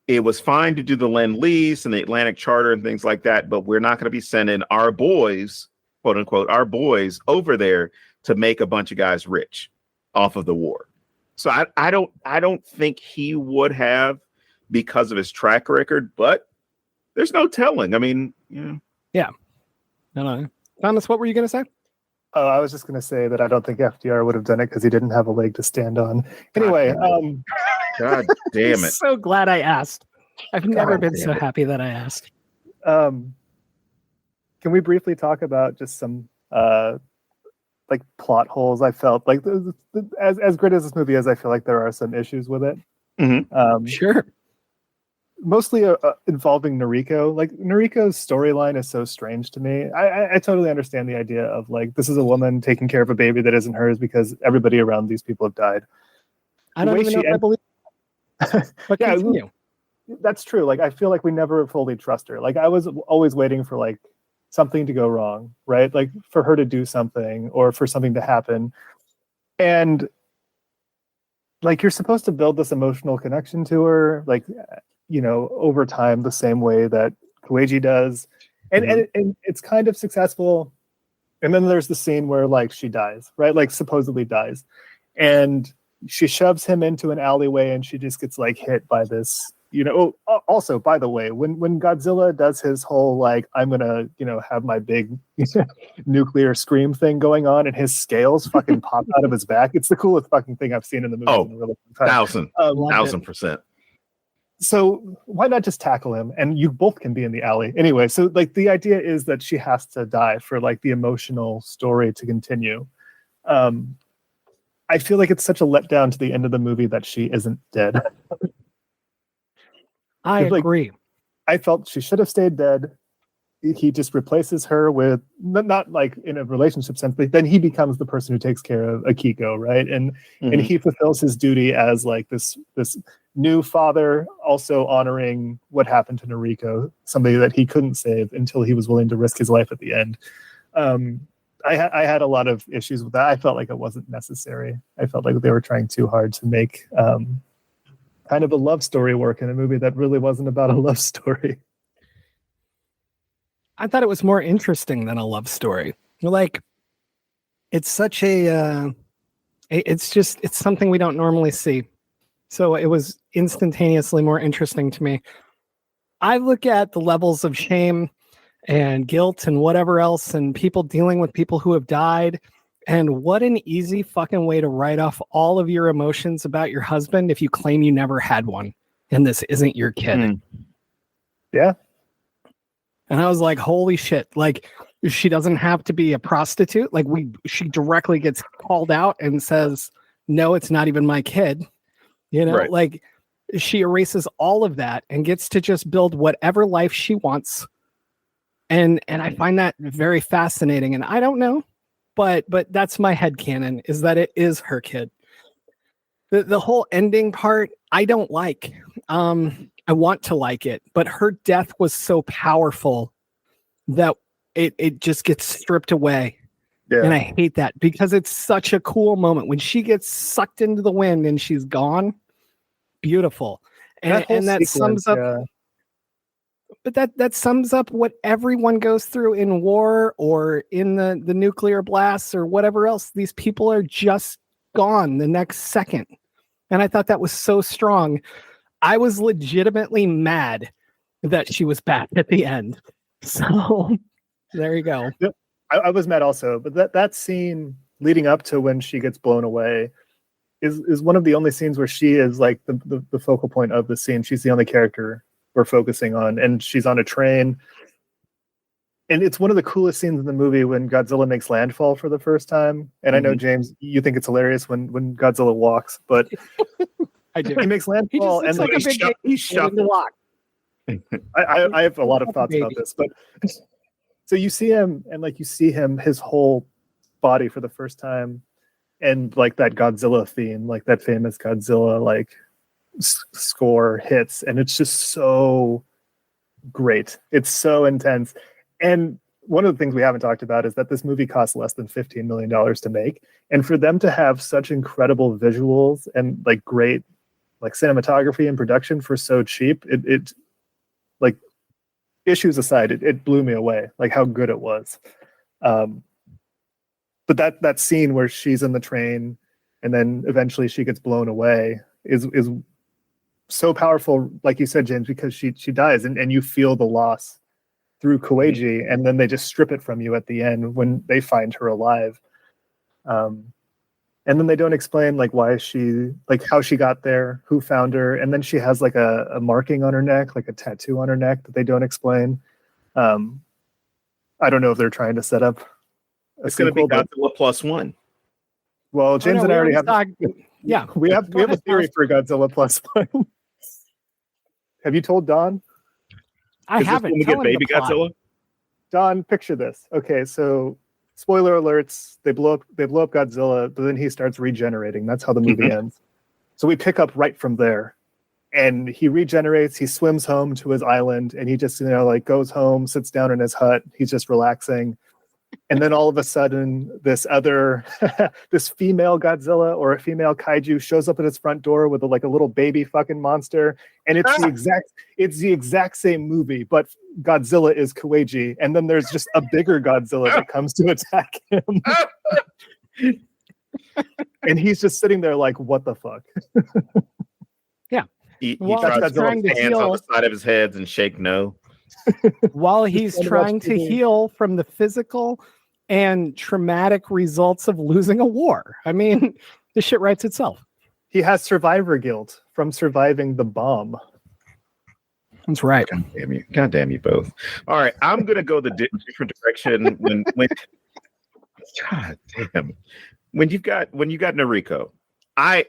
it was fine to do the Lend-Lease and the Atlantic Charter and things like that, but we're not going to be sending our boys, quote unquote, our boys over there to make a bunch of guys rich off of the war. So I don't think he would have, because of his track record, but there's no telling. I mean, Yeah. No. Thomas, what were you going to say? Oh, I was just going to say that I don't think FDR would have done it because he didn't have a leg to stand on. Anyway, God damn I'm it. so glad I asked. I've never been damn so it. happy that I asked. Can we briefly talk about just some like plot holes? I felt like as great as this movie is, I feel like there are some issues with it. Sure. Mostly involving Noriko. Like Noriko's storyline is so strange to me. I totally understand the idea of like this is a woman taking care of a baby that isn't hers because everybody around these people have died. I don't even know if I believe. But yeah, continue. That's true. Like I feel like we never fully trust her. Like I was always waiting for like something to go wrong, right? Like for her to do something or for something to happen. And like you're supposed to build this emotional connection to her, like over time, the same way that Koichi does, and it's kind of successful. And then there's the scene where like she dies, right? Like supposedly dies, and she shoves him into an alleyway, and she just gets like hit by this. Also, by the way, when Godzilla does his whole like I'm gonna have my big nuclear scream thing going on, and his scales fucking pop out of his back, it's the coolest fucking thing I've seen in the movie. In a really long time. 1,000%. So why not just tackle him and you both can be in the alley anyway? So like the idea is that she has to die for like the emotional story to continue. I feel like it's such a letdown to the end of the movie that she isn't dead. I agree. I felt she should have stayed dead. He just replaces her with not like in a relationship sense, but then he becomes the person who takes care of Akiko, right? And he fulfills his duty as like this new father, also honoring what happened to Noriko, somebody that he couldn't save until he was willing to risk his life at the end. I had a lot of issues with that. I felt like it wasn't necessary. I felt like they were trying too hard to make kind of a love story work in a movie that really wasn't about a love story. I thought it was more interesting than a love story. Like, it's such a, it's something we don't normally see. So it was instantaneously more interesting to me. I look at the levels of shame and guilt and whatever else and people dealing with people who have died. And what an easy fucking way to write off all of your emotions about your husband if you claim you never had one and this isn't your kid. Yeah. And I was like, holy shit. Like, she doesn't have to be a prostitute. Like, she directly gets called out and says, no, it's not even my kid. Right. Like, she erases all of that and gets to just build whatever life she wants. And I find that very fascinating. And I don't know, but that's my headcanon, is that it is her kid. The whole ending part, I don't like. I want to like it, but her death was so powerful that it just gets stripped away. Yeah. And I hate that because it's such a cool moment when she gets sucked into the wind and she's gone. Beautiful. And that sums up. Yeah. But that sums up what everyone goes through in war or in the nuclear blasts or whatever else. These people are just gone the next second. And I thought that was so strong. I was legitimately mad that she was back at the end. So there you go. Yep. I was mad also, but that scene leading up to when she gets blown away is one of the only scenes where she is like the focal point of the scene. She's the only character we're focusing on, and she's on a train. And it's one of the coolest scenes in the movie when Godzilla makes landfall for the first time. And I know, James, you think it's hilarious when Godzilla walks, but I do. He makes landfall and like he's shuffled. I have a lot of thoughts about this, but so you see him and like you see him, his whole body for the first time, and like that Godzilla theme, like that famous Godzilla like score hits, and it's just so great. It's so intense. And one of the things we haven't talked about is that this movie cost less than $15 million to make. And for them to have such incredible visuals and like great like cinematography and production for so cheap, it like issues aside, it blew me away, like how good it was. But that scene where she's in the train and then eventually she gets blown away is so powerful, like you said, James, because she dies, and you feel the loss through Koichi, and then they just strip it from you at the end when they find her alive. And then they don't explain like why she, like how she got there, who found her, and then she has like a marking on her neck, like a tattoo on her neck that they don't explain. I don't know if they're trying to set up a It's going to be sequel, Godzilla plus one. well, James and I already have. Yeah, we have a theory for Godzilla plus one. Have you told Don? I Is this haven't. when we Tell get him baby the plot. Godzilla? Don, picture this. Okay, so spoiler alerts, they blow up Godzilla, but then he starts regenerating. That's how the movie ends. So we pick up right from there. And he regenerates, he swims home to his island, and he just, like goes home, sits down in his hut, he's just relaxing. And then all of a sudden, this female Godzilla or a female kaiju shows up at his front door with a little baby fucking monster, and it's the exact same movie, but Godzilla is Koichi, and then there's just a bigger Godzilla that comes to attack him, and he's just sitting there like, what the fuck? Yeah, He Well, tries he's to put trying his to hands on heal. the side of his head and shake no. while he's Just trying to watch TV. heal from the physical and traumatic results of losing a war. I mean, this shit writes itself. He has survivor guilt from surviving the bomb. That's right. God damn you both. All right, I'm gonna go the different direction when God damn. When you got Noriko, I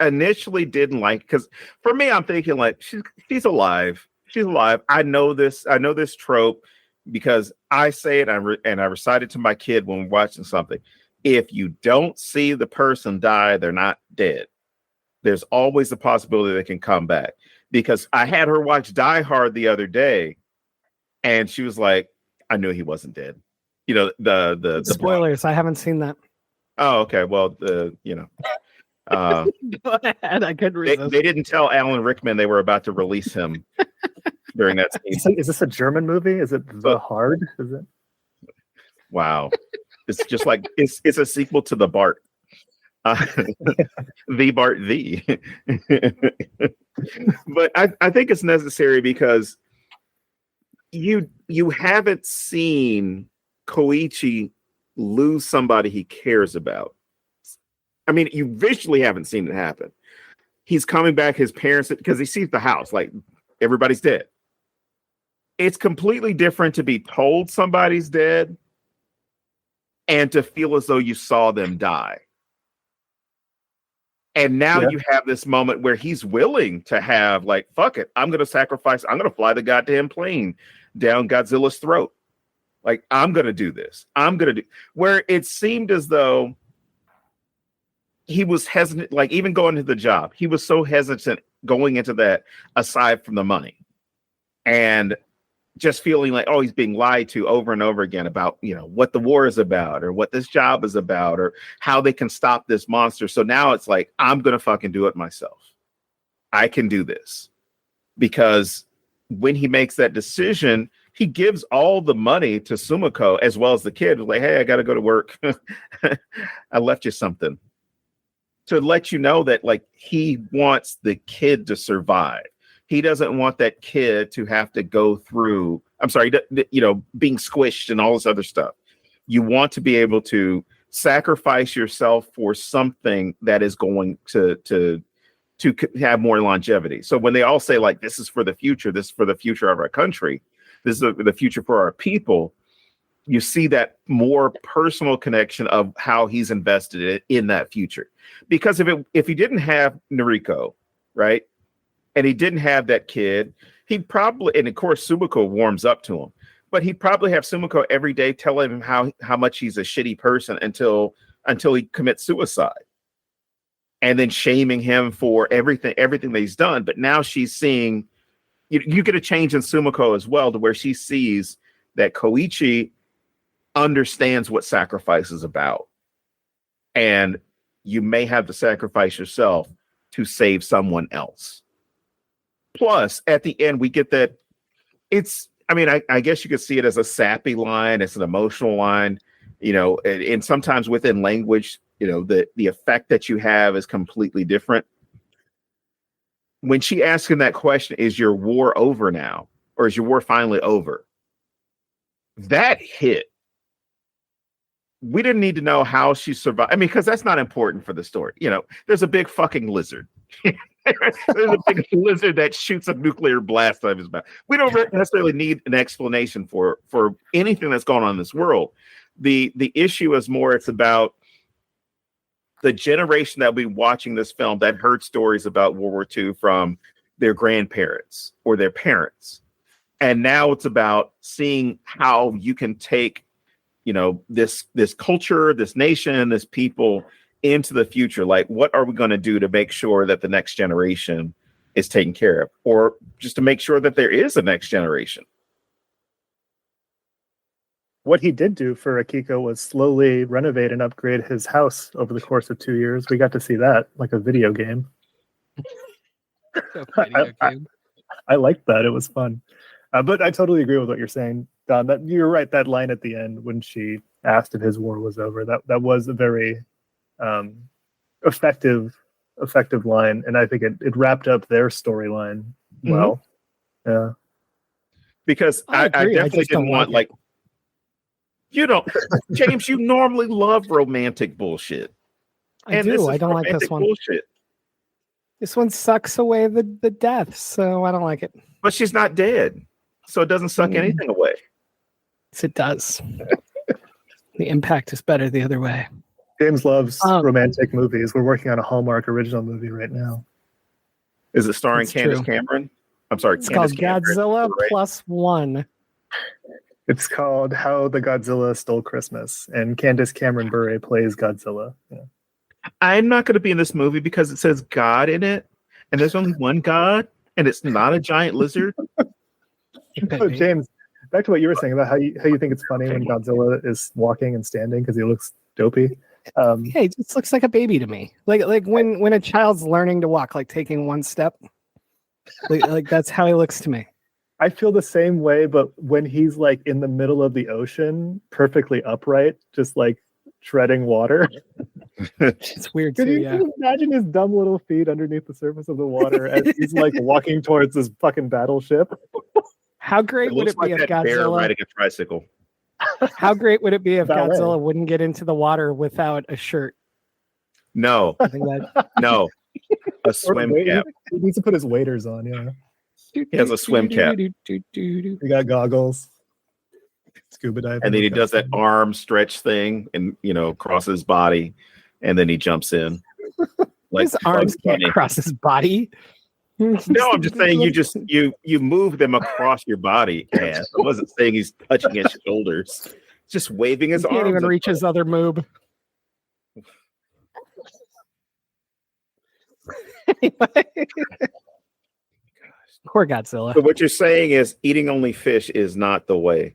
initially didn't like, because for me, I'm thinking like she's alive. She's alive. I know this trope because I say it and I recite it to my kid when we're watching something. If you don't see the person die, they're not dead. There's always the possibility they can come back. Because I had her watch Die Hard the other day, and she was like, "I knew he wasn't dead." The Spoilers. I haven't seen that. Oh, okay. Well, Go ahead. I couldn't resist. they didn't tell Alan Rickman they were about to release him during that scene. Is this a German movie? Is it The Hard? Is it? Wow, it's just like it's a sequel to the Bart. The Bart the. But I think it's necessary because you haven't seen Koichi lose somebody he cares about. I mean, you visually haven't seen it happen. He's coming back, his parents, because he sees the house, like everybody's dead. It's completely different to be told somebody's dead and to feel as though you saw them die. And now you have this moment where he's willing to have, like, fuck it, I'm going to sacrifice, I'm going to fly the goddamn plane down Godzilla's throat. Like, I'm going to do this. Where it seemed as though he was hesitant, like even going to the job, he was so hesitant going into that aside from the money. And just feeling like, oh, he's being lied to over and over again about, what the war is about or what this job is about or how they can stop this monster. So now it's like, I'm going to fucking do it myself. I can do this. Because when he makes that decision, he gives all the money to Sumiko as well as the kid. Like, hey, I got to go to work. I left you something. To let you know that, like, he wants the kid to survive. He doesn't want that kid to have to go through, being squished and all this other stuff. You want to be able to sacrifice yourself for something that is going to have more longevity. So when they all say, like, this is for the future, this is for the future of our country, this is the future for our people, you see that more personal connection of how he's invested in that future. Because if he didn't have Noriko, right, and he didn't have that kid, he'd probably, and of course Sumiko warms up to him, but he'd probably have Sumiko every day telling him how much he's a shitty person until he commits suicide, and then shaming him for everything that he's done. But now she's seeing, you get a change in Sumiko as well, to where she sees that Koichi understands what sacrifice is about, and you may have to sacrifice yourself to save someone else. Plus, at the end, we get that I guess you could see it as a sappy line, it's an emotional line, and sometimes within language, the effect that you have is completely different. when she asked him that question, is your war over now? Or is your war finally over? That hit. We didn't need to know how she survived. I mean, because that's not important for the story. You know, there's a big fucking lizard. There's a big lizard that shoots a nuclear blast out of his mouth. We don't necessarily need an explanation for anything that's going on in this world. The issue is more, it's about the generation that will be watching this film that heard stories about World War II from their grandparents or their parents. And now it's about seeing how you can take, you know, this culture, this nation, this people into the future. Like, what are we going to do to make sure that the next generation is taken care of, or just to make sure that there is a next generation? What he did do for Akiko was slowly renovate and upgrade his house over the course of 2 years. We got to see that, like a video game. I liked that. It was fun. But I totally agree with what you're saying, Don. That you're right. That line at the end when she asked if his war was over, that was a very effective line, and I think it wrapped up their storyline well. Mm-hmm. Yeah, because I definitely didn't want like you don't, James. You normally love romantic bullshit. I do. I don't like this one. Bullshit. This one sucks away the death, so I don't like it. But she's not dead, so it doesn't suck anything away. Yes, it does. The impact is better the other way. James loves romantic movies. We're working on a Hallmark original movie right now. Is it starring Candace Cameron? I'm sorry, it's called Godzilla Plus One. It's called How the Godzilla Stole Christmas, and Candace Cameron Bure plays Godzilla. Yeah. I'm not going to be in this movie because it says God in it, and there's only one God, and it's not a giant lizard. So, James, back to what you were saying about how you think it's funny when Godzilla is walking and standing because he looks dopey. Yeah, he just looks like a baby to me. Like when a child's learning to walk, like taking one step. Like that's how he looks to me. I feel the same way, but when he's like in the middle of the ocean, perfectly upright, just like treading water. It's weird too. Can you imagine his dumb little feet underneath the surface of the water as he's like walking towards this fucking battleship? How great would it be if Godzilla bear riding a tricycle? How great would it be if Godzilla wouldn't get into the water without a shirt? No. No. A swim cap. He needs to put his waders on, yeah. He has a swim cap. He got goggles. Scuba diving. And then he does that arm stretch thing and, crosses his body. And then he jumps in. Like his arms can't cross his body. No, I'm just saying you move them across your body. I wasn't saying he's touching his shoulders. Just waving his arms. Can't even reach his other moob. Poor Godzilla. So what you're saying is eating only fish is not the way.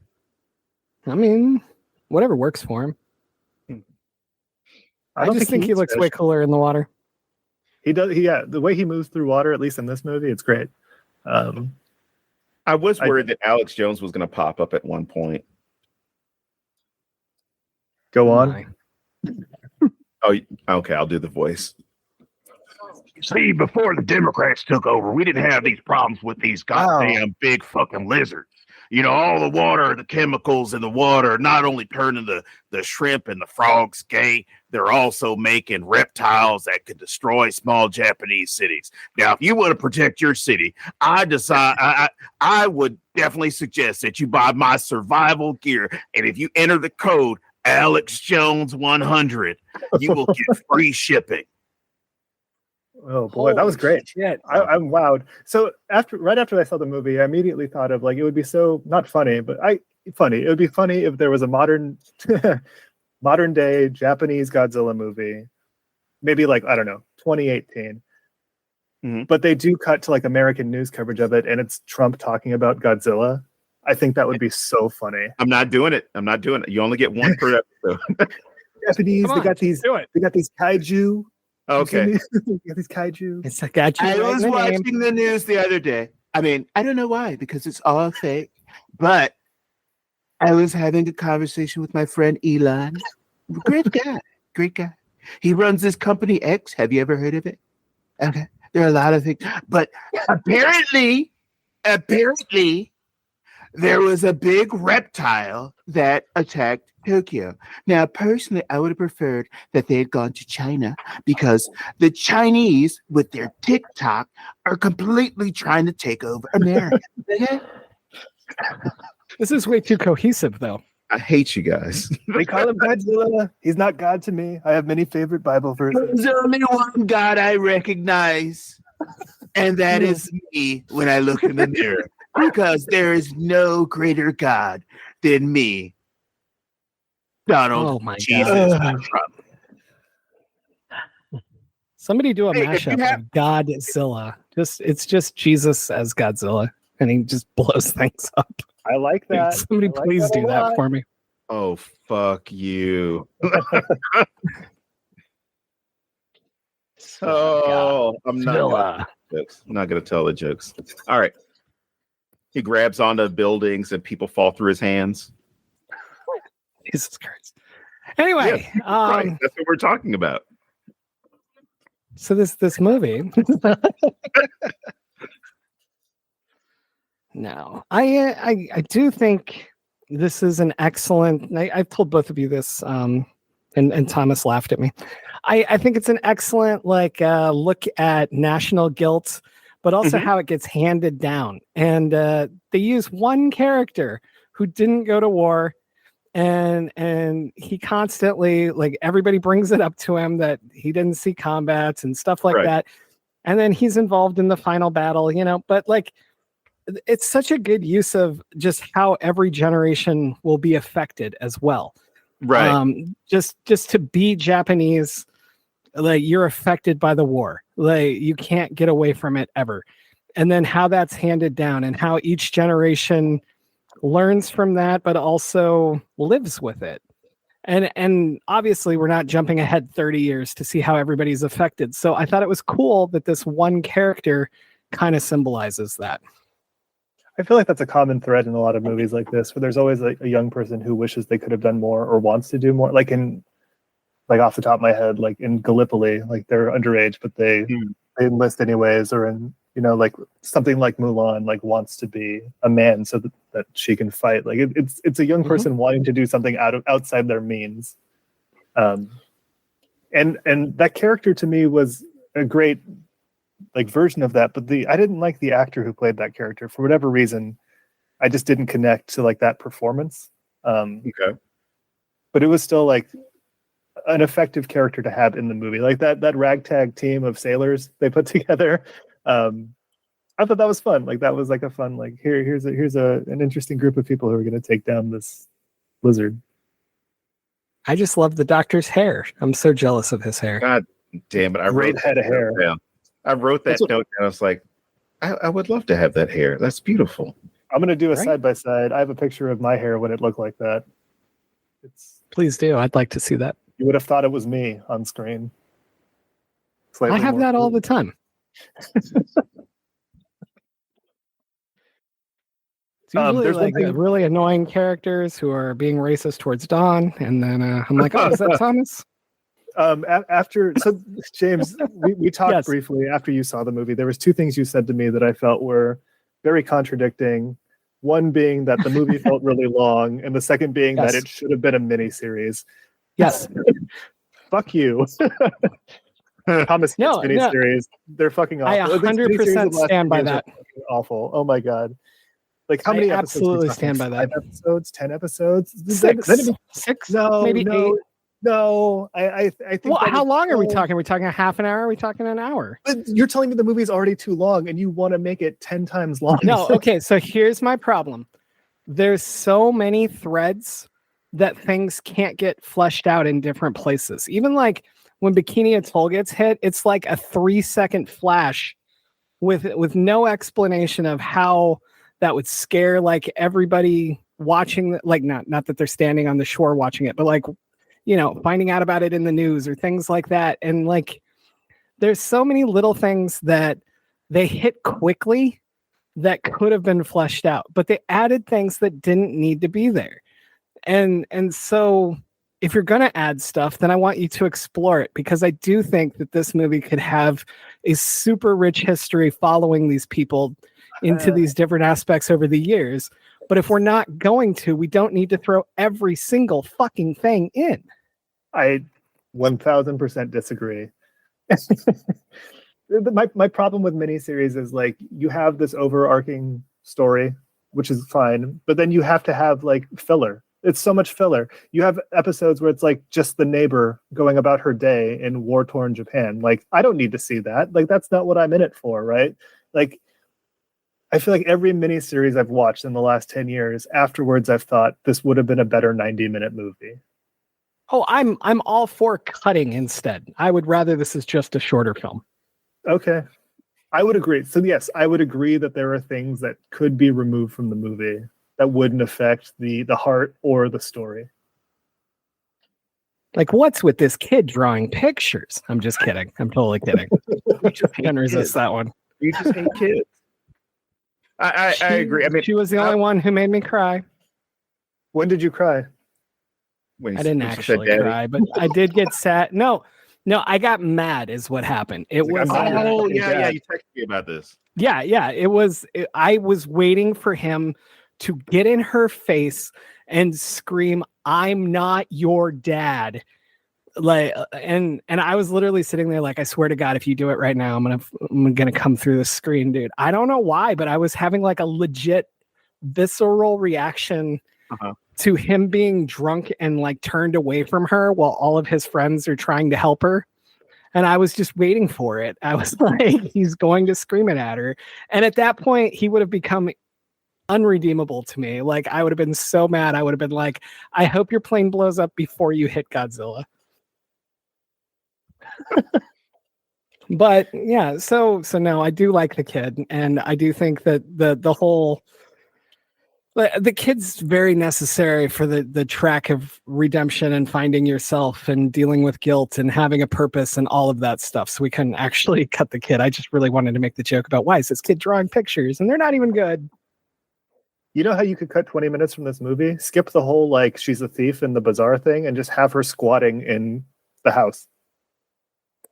I mean, whatever works for him. I just think he looks way cooler in the water. He does. The way he moves through water, at least in this movie, it's great. I was worried that Alex Jones was going to pop up at one point. Go on. Oh, okay. I'll do the voice. See, before the Democrats took over, we didn't have these problems with these goddamn big fucking lizards. All the water, the chemicals in the water, not only turning the shrimp and the frogs gay, they're also making reptiles that could destroy small Japanese cities. Now, if you want to protect your city, I would definitely suggest that you buy my survival gear. And if you enter the code Alex Jones 100, you will get free shipping. Oh boy, that was great. Yeah, I'm wowed. So right after I saw the movie, I immediately thought of it would be so not funny, but funny. It would be funny if there was a modern day Japanese Godzilla movie, maybe 2018. Mm-hmm. But they do cut to American news coverage of it, and it's Trump talking about Godzilla. I think that would be so funny. I'm not doing it. You only get one per episode. Japanese, they got these kaiju. Okay. These kaiju. It's a kaiju. I was watching the news the other day. I mean, I don't know why, because it's all fake. But I was having a conversation with my friend Elon. Great guy. He runs this company X. Have you ever heard of it? Okay. There are a lot of things, but apparently, there was a big reptile that attacked Tokyo. Now, personally, I would have preferred that they had gone to China because the Chinese, with their TikTok, are completely trying to take over America. Okay? This is way too cohesive, though. I hate you guys. They call him Godzilla. He's not God to me. I have many favorite Bible verses. There's only one God I recognize, and that is me when I look in the mirror. Because there is no greater God than me, Donald Jesus Trump. Somebody do a Hey, if you mashup have- of Godzilla. It's just Jesus as Godzilla, and he just blows things up. I like that. Somebody I like please that a do that lot. for me. Oh, fuck you. Oh, I'm not going to tell the jokes. All right. He grabs onto buildings and people fall through his hands. Jesus Christ. Anyway, Right. That's what we're talking about. so this movie. No, I do think this is an excellent. I've told both of you this, and Thomas laughed at me. I think it's an excellent look at national guilt, but also how it gets handed down. And they use one character who didn't go to war, and he constantly, everybody brings it up to him that he didn't see combats and stuff like that. And then he's involved in the final battle, but it's such a good use of just how every generation will be affected as well. Right. Just to be Japanese, you're affected by the war. You can't get away from it ever. And then how that's handed down and how each generation learns from that, but also lives with it. And obviously we're not jumping ahead 30 years to see how everybody's affected. So I thought it was cool that this one character kind of symbolizes that. I feel like that's a common thread in a lot of movies like this, where there's always a young person who wishes they could have done more or wants to do more. Like off the top of my head, like in Gallipoli, they're underage, but they enlist anyways, or in something like Mulan, wants to be a man so that she can fight. It's a young person wanting to do something outside their means. And that character to me was a great version of that, but I didn't like the actor who played that character for whatever reason. I just didn't connect to that performance. Okay. But it was still an effective character to have in the movie. That ragtag team of sailors they put together. I thought that was fun. That was a fun here's an interesting group of people who are going to take down this lizard. I just love the doctor's hair. I'm so jealous of his hair. God damn it. Great head of hair. I wrote that note and I was like, I would love to have that hair. That's beautiful. I'm going to do a side by side. I have a picture of my hair when it looked like that. Please do. I'd like to see that. You would have thought it was me on screen. I have that all the time. It's usually really annoying characters who are being racist towards Dawn, and then I'm like, oh, is that Thomas? James, we talked briefly after you saw the movie. There was two things you said to me that I felt were very contradicting. One being that the movie felt really long, and the second being that it should have been a miniseries. Yes. Fuck you. Thomas miniseries. They're fucking awful. I 100% stand by that. Awful. Oh my god. How many episodes? Absolutely stand by that. 5 episodes? 10 episodes? 6? No, maybe 8. No, I think. Well, how long are we talking? Are we talking a half an hour? Are we talking an hour? But you're telling me the movie's already too long, and you want to make it 10 times long. No, okay. So here's my problem. There's so many threads that things can't get fleshed out in different places. Even when Bikini Atoll gets hit, it's a 3-second flash with no explanation of how that would scare everybody watching. Not that they're standing on the shore watching it, but finding out about it in the news or things like that. And there's so many little things that they hit quickly that could have been fleshed out, but they added things that didn't need to be there. And so if you're going to add stuff, then I want you to explore it, because I do think that this movie could have a super rich history following these people into these different aspects over the years. But if we're not going to, we don't need to throw every single fucking thing in. I 1000% disagree. My problem with miniseries is like you have this overarching story, which is fine, but then you have to have like filler. It's so much filler. You have episodes where it's like just the neighbor going about her day in war-torn Japan. Like, I don't need to see that. Like, that's not what I'm in it for, right? Like, I feel like every miniseries I've watched in the last 10 years, afterwards I've thought this would have been a better 90-minute movie. Oh, I'm all for cutting instead. I would rather this is just a shorter film. Okay. I would agree. So yes, I would agree that there are things that could be removed from the movie that wouldn't affect the heart or the story. Like, what's with this kid drawing pictures? I'm just kidding. I'm totally kidding. I can't resist that one. You just hate kids. I agree. I mean, she was the only one who made me cry. When did you cry? When I didn't actually cry, but I did get sad. No, I got mad is what happened. It was. Oh, yeah. You texted me about this. Yeah. I was waiting for him to get in her face and scream, "I'm not your dad." Like, and I was literally sitting there like, I swear to God, if you do it right now, I'm gonna come through the screen, dude. I don't know why, but I was having like a legit visceral reaction to him being drunk and like turned away from her while all of his friends are trying to help her. And I was just waiting for it. I was like, he's going to scream it at her. And at that point, he would have become unredeemable to me. Like, I would have been so mad. I would have been like, I hope your plane blows up before you hit Godzilla. But yeah, so no, I do like the kid, and I do think that the whole the kid's very necessary for the track of redemption and finding yourself and dealing with guilt and having a purpose and all of that stuff. So we couldn't actually cut the kid. I just really wanted to make the joke about why is this kid drawing pictures and they're not even good. You know how you could cut 20 minutes from this movie? Skip the whole like she's a thief in the bazaar thing and just have her squatting in the house.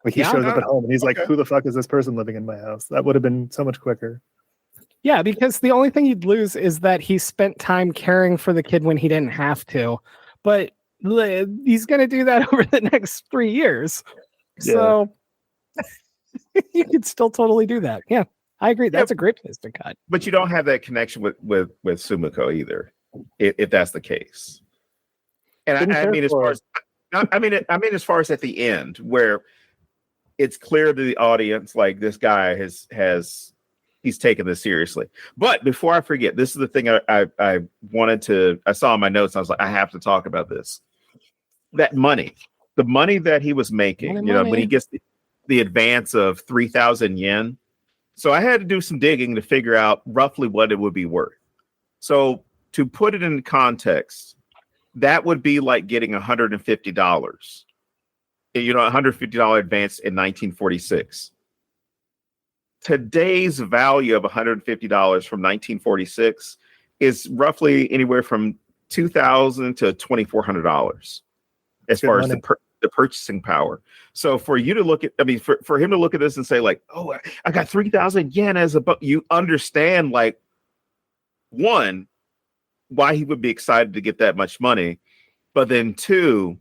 Like he shows up at home and he's like, who the fuck is this person living in my house? That would have been so much quicker. Yeah, because the only thing you'd lose is that he spent time caring for the kid when he didn't have to. But he's going to do that over the next 3 years. Yeah. So you could still totally do that. Yeah, I agree. That's a great place to cut. But you don't have that connection with Sumiko either, if that's the case. And I mean, as far as at the end, where it's clear to the audience, like this guy he's taken this seriously. But before I forget, this is the thing I wanted to, I saw in my notes. I was like, I have to talk about this. That money, the money that he was making, when he gets the advance of 3,000 yen. So I had to do some digging to figure out roughly what it would be worth. So to put it in context, that would be like getting $150. $150 advance in 1946. Today's value of $150 from 1946 is roughly anywhere from $2,000 to $2,400 as far as the purchasing power. So for you to look at, for him to look at this and say like, oh, I got 3,000 yen as you understand, like, one, why he would be excited to get that much money, but then two,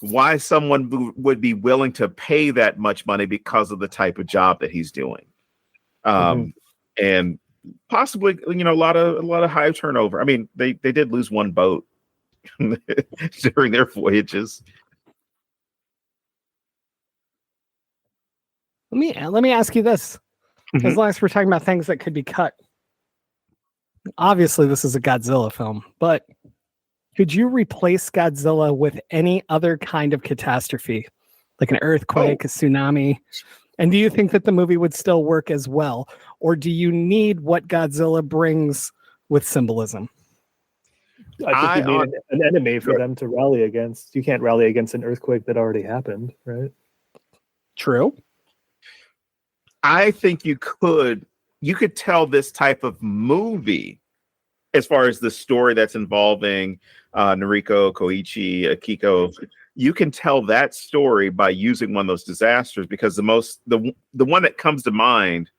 why someone would be willing to pay that much money because of the type of job that he's doing. And possibly, a lot of high turnover. I mean, they did lose one boat during their voyages. Let me ask you this. As long as we're talking about things that could be cut. Obviously, this is a Godzilla film, but could you replace Godzilla with any other kind of catastrophe, like an earthquake, a tsunami? And do you think that the movie would still work as well? Or do you need what Godzilla brings with symbolism? I think you need an enemy for them to rally against. You can't rally against an earthquake that already happened, right? True. I think you could tell this type of movie as far as the story that's involving Noriko, Koichi, Akiko, you can tell that story by using one of those disasters, because the one that comes to mind,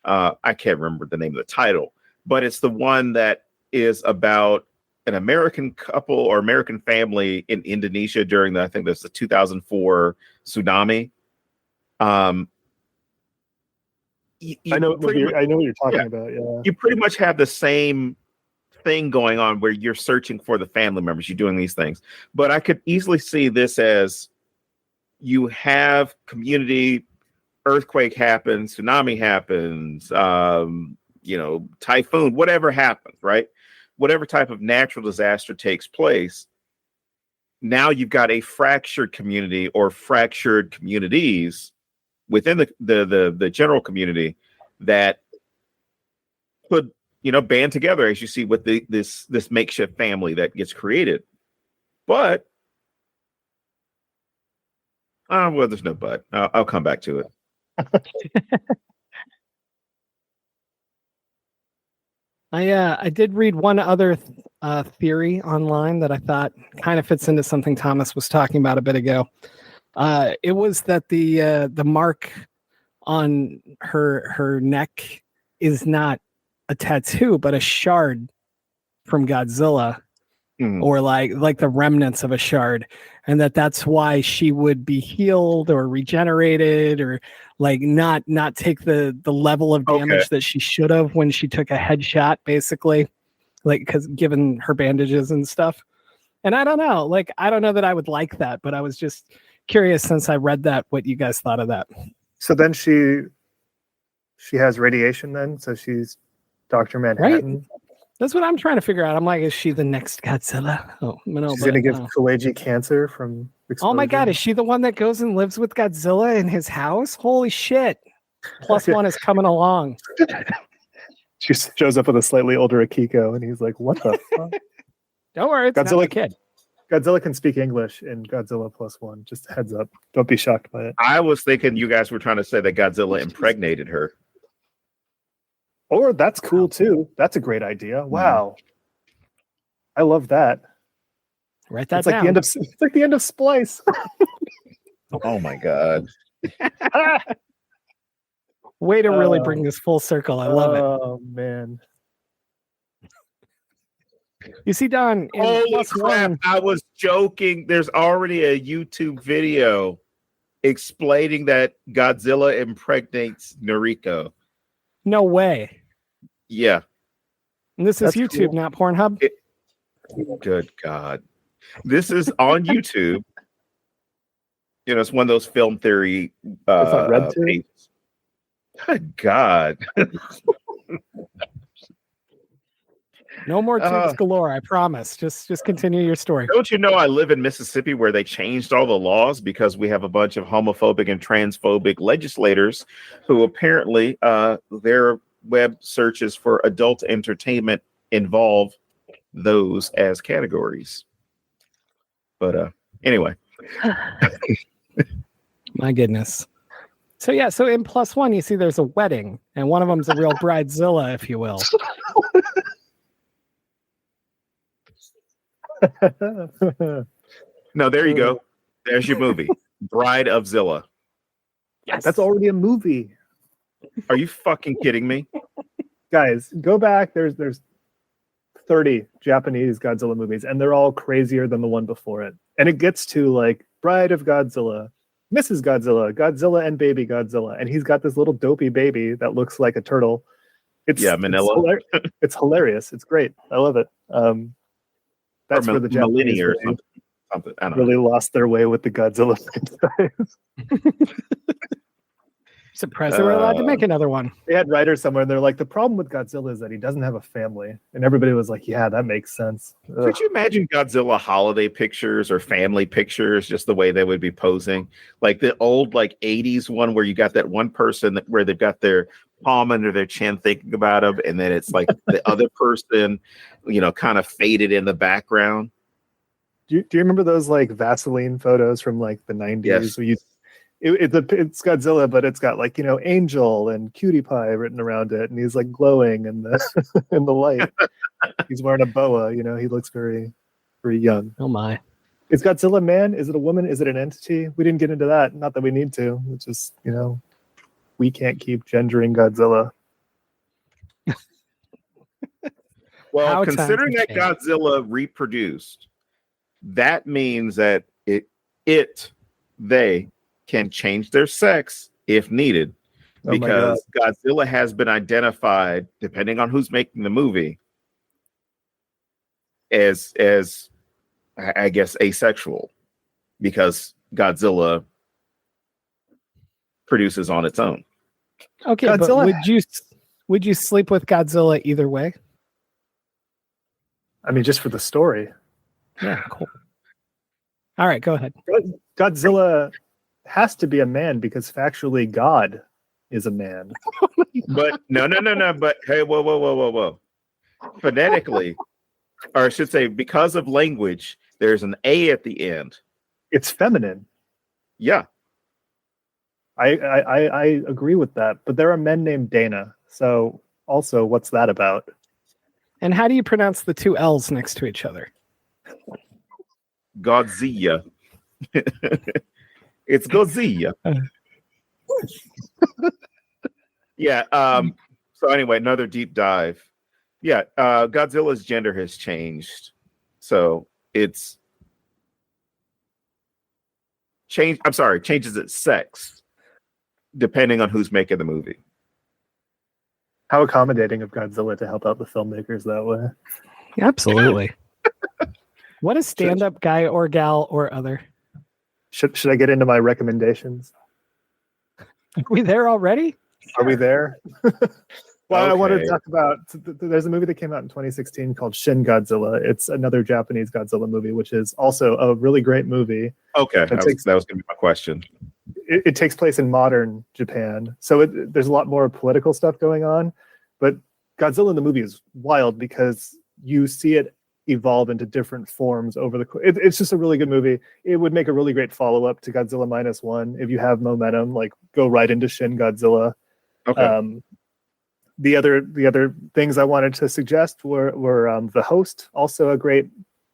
I can't remember the name of the title, but it's the one that is about an American couple or American family in Indonesia during I think that's the 2004 tsunami. I know what you're talking about. Yeah, you pretty much have the same thing going on where you're searching for the family members. You're doing these things, but I could easily see this as you have community, earthquake happens, tsunami happens, typhoon, whatever happens, right? Whatever type of natural disaster takes place. Now you've got a fractured community or fractured communities within the general community that could band together, as you see with this makeshift family that gets created. But well, there's no but. I'll come back to it. I did read one other theory online that I thought kind of fits into something Thomas was talking about a bit ago. It was that the mark on her neck is not a tattoo, but a shard from Godzilla, or like the remnants of a shard, and that's why she would be healed or regenerated, or like not take the level of damage that she should have when she took a headshot, basically, like because given her bandages and stuff. And I don't know that I would like that, but I was just curious, since I read that, what you guys thought of that. So then she has radiation then, so she's Dr. Manhattan. Right? That's what I'm trying to figure out. I'm like, is she the next Godzilla? Oh, no, she's going to give Koichi cancer from exposure. Oh my God, is she the one that goes and lives with Godzilla in his house? Holy shit. +1 is coming along. She shows up with a slightly older Akiko, and he's like, what the fuck? Don't worry, it's Godzilla, not a kid. Godzilla can speak English in Godzilla +1. Just a heads up. Don't be shocked by it. I was thinking you guys were trying to say that Godzilla impregnated her. Or that's cool too. That's a great idea. Wow. I love that. Write that it's down. It's like the end of Splice. Oh my God. Way to really bring this full circle. I love it. Oh man. You see, Don, holy crap, I was joking. There's already a YouTube video explaining that Godzilla impregnates Noriko. No way. Yeah. And this is YouTube, cool. Not Pornhub? Good God. This is on YouTube. It's one of those film theory pages. Good God. No more tubes galore, I promise. Just continue your story. Don't you know I live in Mississippi, where they changed all the laws because we have a bunch of homophobic and transphobic legislators who apparently their web searches for adult entertainment involve those as categories. But anyway. My goodness. So yeah, so in +1 you see there's a wedding, and one of them's a real bridezilla, if you will. No, there you go. There's your movie, Bride of Zilla. Yes, that's already a movie. Are you fucking kidding me? Guys, go back. There's 30 Japanese Godzilla movies, and they're all crazier than the one before it. And it gets to like Bride of Godzilla, Mrs. Godzilla, Godzilla and Baby Godzilla, and he's got this little dopey baby that looks like a turtle. Manila. It's hilarious. It's great. I love it. That's where the Japanese something. I don't really lost their way with the Godzilla franchise. Surprised they were allowed to make another one. They had writers somewhere, and they're like, the problem with Godzilla is that he doesn't have a family. And everybody was like, yeah, that makes sense. Ugh. Could you imagine Godzilla holiday pictures or family pictures, just the way they would be posing? Like the old 80s one where you got that one person where they've got their palm under their chin thinking about him, and then it's like the other person, kind of faded in the background. Do you remember those Vaseline photos from the 90s? Yes. Where It's Godzilla, but it's got like, Angel and Cutie Pie written around it, and he's like glowing in the in the light. He's wearing a boa. He looks very, very young. Oh my! Is Godzilla a man? Is it a woman? Is it an entity? We didn't get into that. Not that we need to. It's just we can't keep gendering Godzilla. Well, How considering times that have changed. Godzilla reproduced, that means that they can change their sex if needed, Oh my because Godzilla has been identified, depending on who's making the movie, as I guess asexual, because Godzilla produces on its own. Okay, Godzilla- but would you sleep with Godzilla either way? I mean, just for the story. Yeah, cool. All right, go ahead. Godzilla has to be a man because factually God is a man. But no. But hey, whoa. Phonetically, or I should say, because of language, there's an A at the end. It's feminine. Yeah. I agree with that. But there are men named Dana. So also, what's that about? And how do you pronounce the two L's next to each other? Godzilla. It's Godzilla. Yeah. So anyway, another deep dive. Yeah. Godzilla's gender has changed. So it's changed. I'm sorry, changes its sex depending on who's making the movie. How accommodating of Godzilla to help out the filmmakers that way. Absolutely. What a stand-up guy or gal or other. Should I get into my recommendations? Are we there already? Are we there? Well, I wanted to Okay. talk about. There's a movie that came out in 2016 called Shin Godzilla. It's another Japanese Godzilla movie, which is also a really great movie. Okay. That was going to be my question. It takes place in modern Japan, so there's a lot more political stuff going on. But Godzilla in the movie is wild because you see it evolve into different forms over the. It's just a really good movie. It would make a really great follow-up to Godzilla Minus One if you have momentum. Like, go right into Shin Godzilla. Okay. The other things I wanted to suggest were The Host, also a great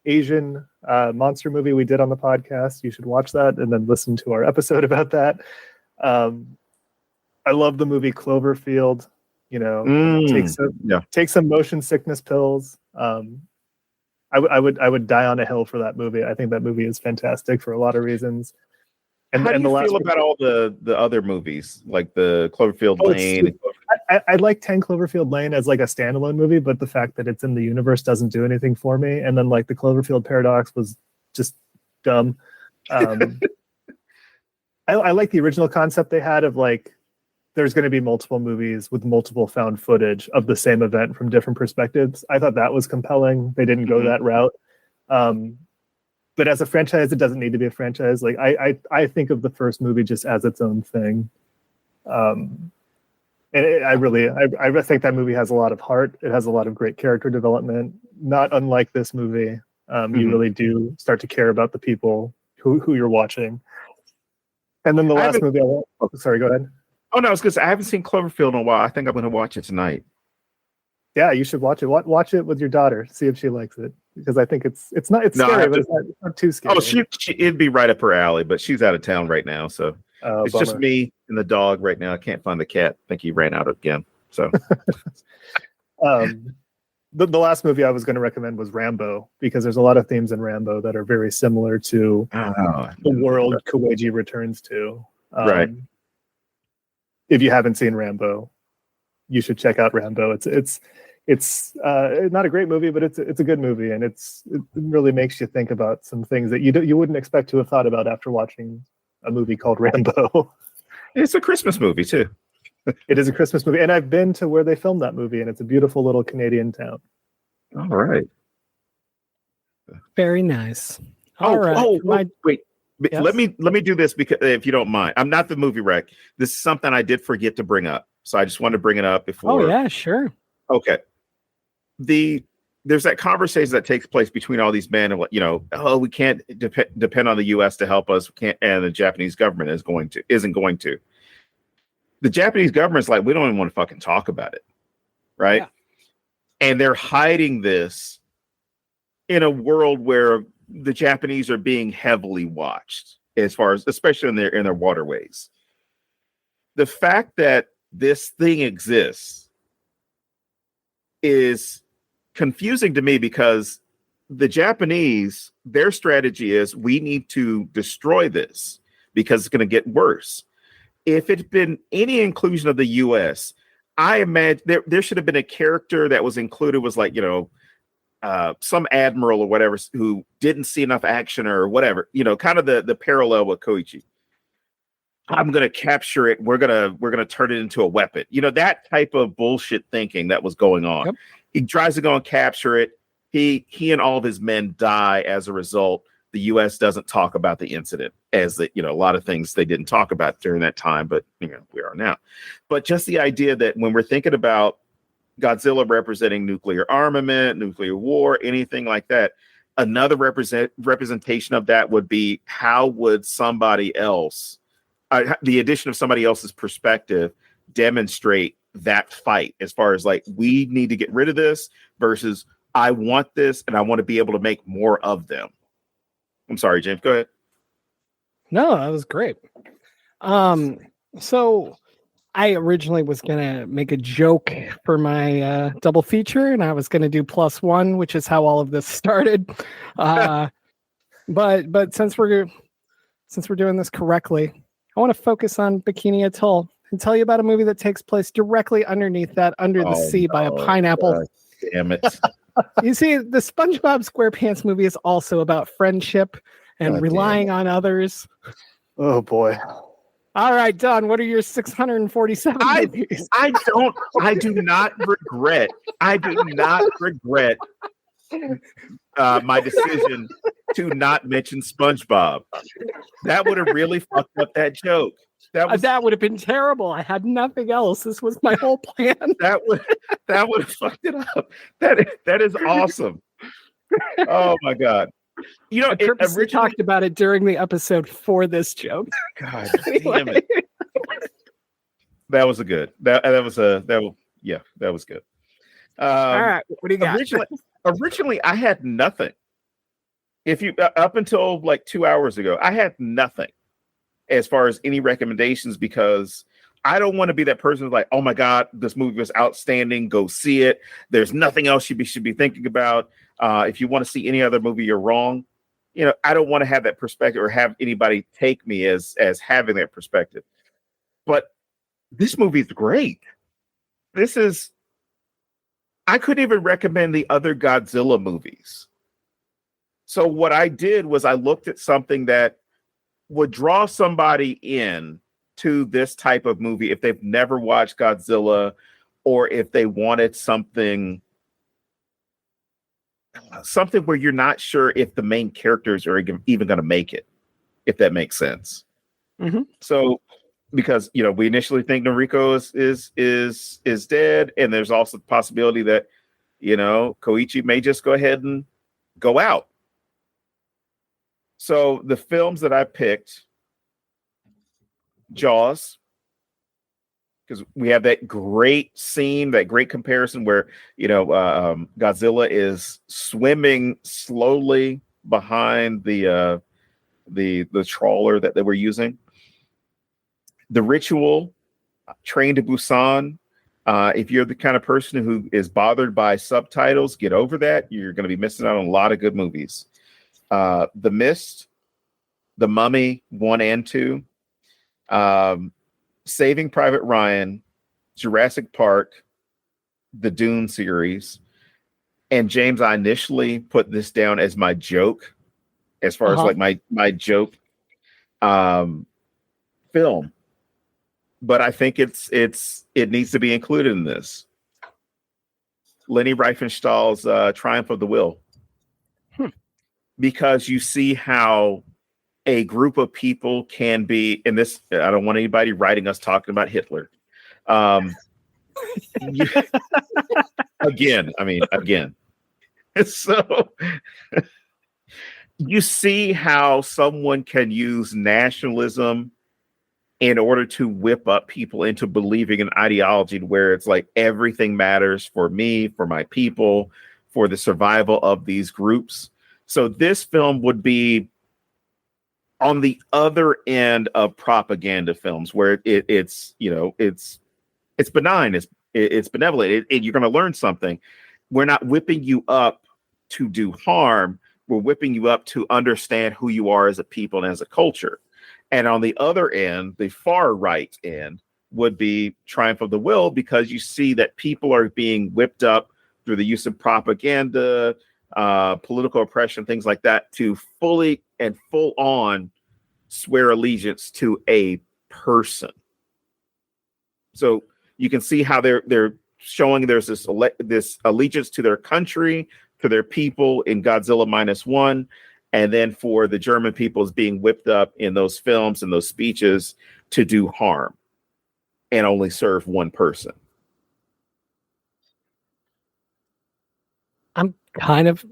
Asian monster movie we did on the podcast. You should watch that and then listen to our episode about that. I love the movie Cloverfield. Take some motion sickness pills. I would die on a hill for that movie. I think that movie is fantastic for a lot of reasons. And how do the you last feel about all the other movies, like the Cloverfield Lane? I like 10 Cloverfield Lane as like a standalone movie, but the fact that it's in the universe doesn't do anything for me. And then like the Cloverfield Paradox was just dumb. I like the original concept they had of like, there's going to be multiple movies with multiple found footage of the same event from different perspectives. I thought that was compelling. They didn't go that route. But as a franchise, it doesn't need to be a franchise. Like I think of the first movie just as its own thing. And I think that movie has a lot of heart. It has a lot of great character development. Not unlike this movie, you really do start to care about the people who you're watching. And then the last movie, sorry, go ahead. Oh no, it's because I haven't seen Cloverfield in a while. I think I'm going to watch it tonight. Yeah, you should watch it. Watch it with your daughter. See if she likes it, because I think it's scary, but it's not too scary. Oh, it'd be right up her alley, but she's out of town right now, so it's bummer. just me and the dog right now. I can't find the cat. I think he ran out again. So, the last movie I was going to recommend was Rambo, because there's a lot of themes in Rambo that are very similar to the world Kuwaiti returns to. Right. If you haven't seen Rambo, you should check out Rambo. It's not a great movie, but it's a good movie, and it really makes you think about some things that you wouldn't expect to have thought about after watching a movie called Rambo. It's a Christmas movie too. It is a Christmas movie, and I've been to where they filmed that movie, and it's a beautiful little Canadian town. All right. Very nice. All right. Wait. Yes? Let me do this, because if you don't mind, I'm not the movie rec. This is something I did forget to bring up, so I just wanted to bring it up before. Oh yeah, sure. Okay. The there's that conversation that takes place between all these men, and what, oh, we can't depend on the U.S. to help us, we can't, and the Japanese government isn't going to. The Japanese government's like, we don't even want to fucking talk about it, right? Yeah. And they're hiding this in a world where the Japanese are being heavily watched, as far as, especially in their waterways. The fact that this thing exists is confusing to me, because the Japanese, their strategy is, we need to destroy this because it's going to get worse. If it's been any inclusion of the U.S., I imagine there should have been a character that was included, was like, some admiral or whatever who didn't see enough action or whatever, kind of the parallel with Koichi. I'm going to capture it. We're going to turn it into a weapon. That type of bullshit thinking that was going on. Yep. He tries to go and capture it. He and all of his men die as a result. The U.S. doesn't talk about the incident, as a lot of things they didn't talk about during that time, but we are now. But just the idea that when we're thinking about Godzilla representing nuclear armament, nuclear war, anything like that, another representation of that would be, how would somebody else, the addition of somebody else's perspective, demonstrate that fight, as far as like, we need to get rid of this versus I want this and I want to be able to make more of them. I'm sorry, James, go ahead. No, that was great. So I originally was going to make a joke for my double feature, and I was going to do +1, which is how all of this started. But since we're doing this correctly, I want to focus on Bikini Atoll and tell you about a movie that takes place directly underneath that, under the sea, by a pineapple. God, damn it. You see, the SpongeBob SquarePants movie is also about friendship and relying on others. Oh boy. All right, Don, what are your 647 movies? I do not regret my decision to not mention SpongeBob. That would have really fucked up that joke. That would have been terrible. I had nothing else. This was my whole plan. That would have fucked it up. That is awesome. Oh my God. I purposely talked about it during the episode for this joke. God damn it. That was good. That was good. All right, what do you got? Originally, I had nothing. If you up until like 2 hours ago, I had nothing as far as any recommendations, because I don't want to be that person who's like, oh my God, this movie was outstanding, go see it. There's nothing else you should be thinking about. If you want to see any other movie, you're wrong. I don't want to have that perspective or have anybody take me as having that perspective. But this movie is great. I couldn't even recommend the other Godzilla movies. So what I did was I looked at something that would draw somebody in to this type of movie if they've never watched Godzilla, or if they wanted something where you're not sure if the main characters are even going to make it, if that makes sense. Mm-hmm. So, because we initially think Noriko is dead, and there's also the possibility that Koichi may just go ahead and go out. So the films that I picked: Jaws, because we have that great scene, that great comparison where Godzilla is swimming slowly behind the trawler that they were using. The Ritual, Train to Busan. If you're the kind of person who is bothered by subtitles, get over that. You're going to be missing out on a lot of good movies. The Mist, The Mummy 1 and 2, Saving Private Ryan, Jurassic Park, the Dune series. And James, I initially put this down as my joke, as far as like my joke film. But I think it needs to be included in this. Leni Riefenstahl's Triumph of the Will. Because you see how a group of people can be in this. I don't want anybody writing us talking about Hitler. Again. So you see how someone can use nationalism in order to whip up people into believing an ideology where it's like everything matters for me, for my people, for the survival of these groups. So this film would be on the other end of propaganda films where it's benign, it's benevolent, you're going to learn something. We're not whipping you up to do harm. We're whipping you up to understand who you are as a people and as a culture. And on the other end, the far right end would be Triumph of the Will, because you see that people are being whipped up through the use of propaganda, political oppression, things like that, to fully and full on swear allegiance to a person. So you can see how they're showing there's this allegiance to their country, to their people in Godzilla Minus One. And then for the German people is being whipped up in those films and those speeches to do harm and only serve one person. I'm kind of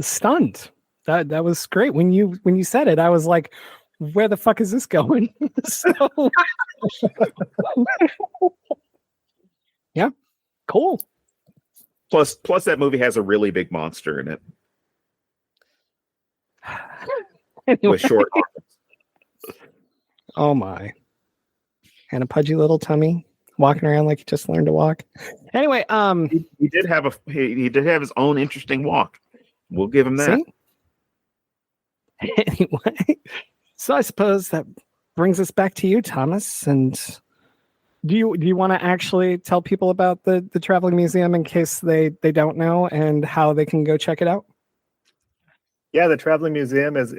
stunned. That was great. When you said it, I was like, where the fuck is this going? So yeah, cool. Plus that movie has a really big monster in it. Anyway. With short arms. Oh my. And a pudgy little tummy, walking around like he just learned to walk. Anyway, he did have his own interesting walk. We'll give him that. See? Anyway, so I suppose that brings us back to you, Thomas. And do you want to actually tell people about the Traveling Museum in case they don't know, and how they can go check it out? Yeah, the Traveling Museum is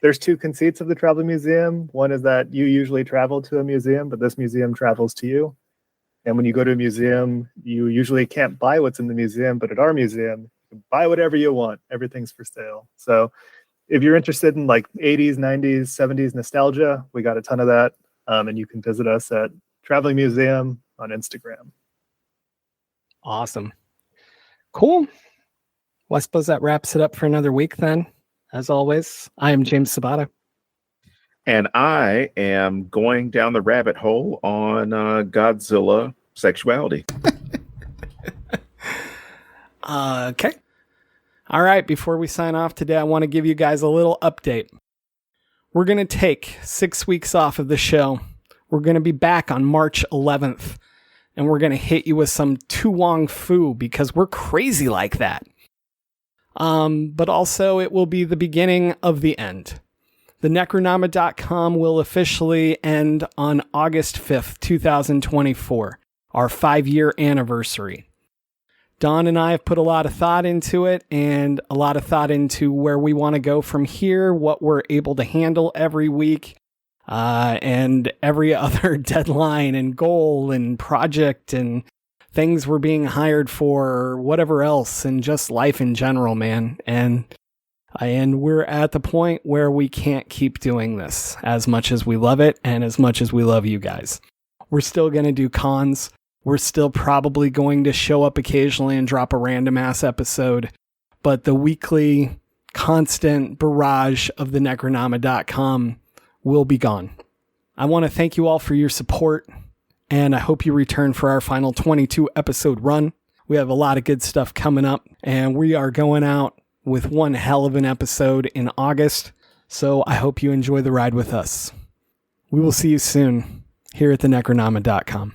there's two conceits of the Traveling Museum. One is that you usually travel to a museum, but this museum travels to you. And when you go to a museum, you usually can't buy what's in the museum, but at our museum, you can buy whatever you want. Everything's for sale. So if you're interested in like 80s, 90s, 70s nostalgia, we got a ton of that. And you can visit us at Traveling Museum on Instagram. Awesome. Cool. Well, I suppose that wraps it up for another week then. As always, I am James Sabata. And I am going down the rabbit hole on Godzilla sexuality. Okay. All right. Before we sign off today, I want to give you guys a little update. We're going to take 6 weeks off of the show. We're going to be back on March 11th. And we're going to hit you with some Tu Wong Fu because we're crazy like that. But also it will be the beginning of the end. The Necronomicon.com will officially end on August 5th, 2024, our 5-year anniversary. Don and I have put a lot of thought into it, and a lot of thought into where we want to go from here, what we're able to handle every week, and every other deadline and goal and project and things we're being hired for, or whatever else, and just life in general, man. And we're at the point where we can't keep doing this as much as we love it and as much as we love you guys. We're still going to do cons. We're still probably going to show up occasionally and drop a random ass episode, but the weekly constant barrage of the Necronomicon.com will be gone. I want to thank you all for your support. And I hope you return for our final 22 episode run. We have a lot of good stuff coming up, and we are going out with one hell of an episode in August. So I hope you enjoy the ride with us. We will see you soon here at the Necronomicon.com.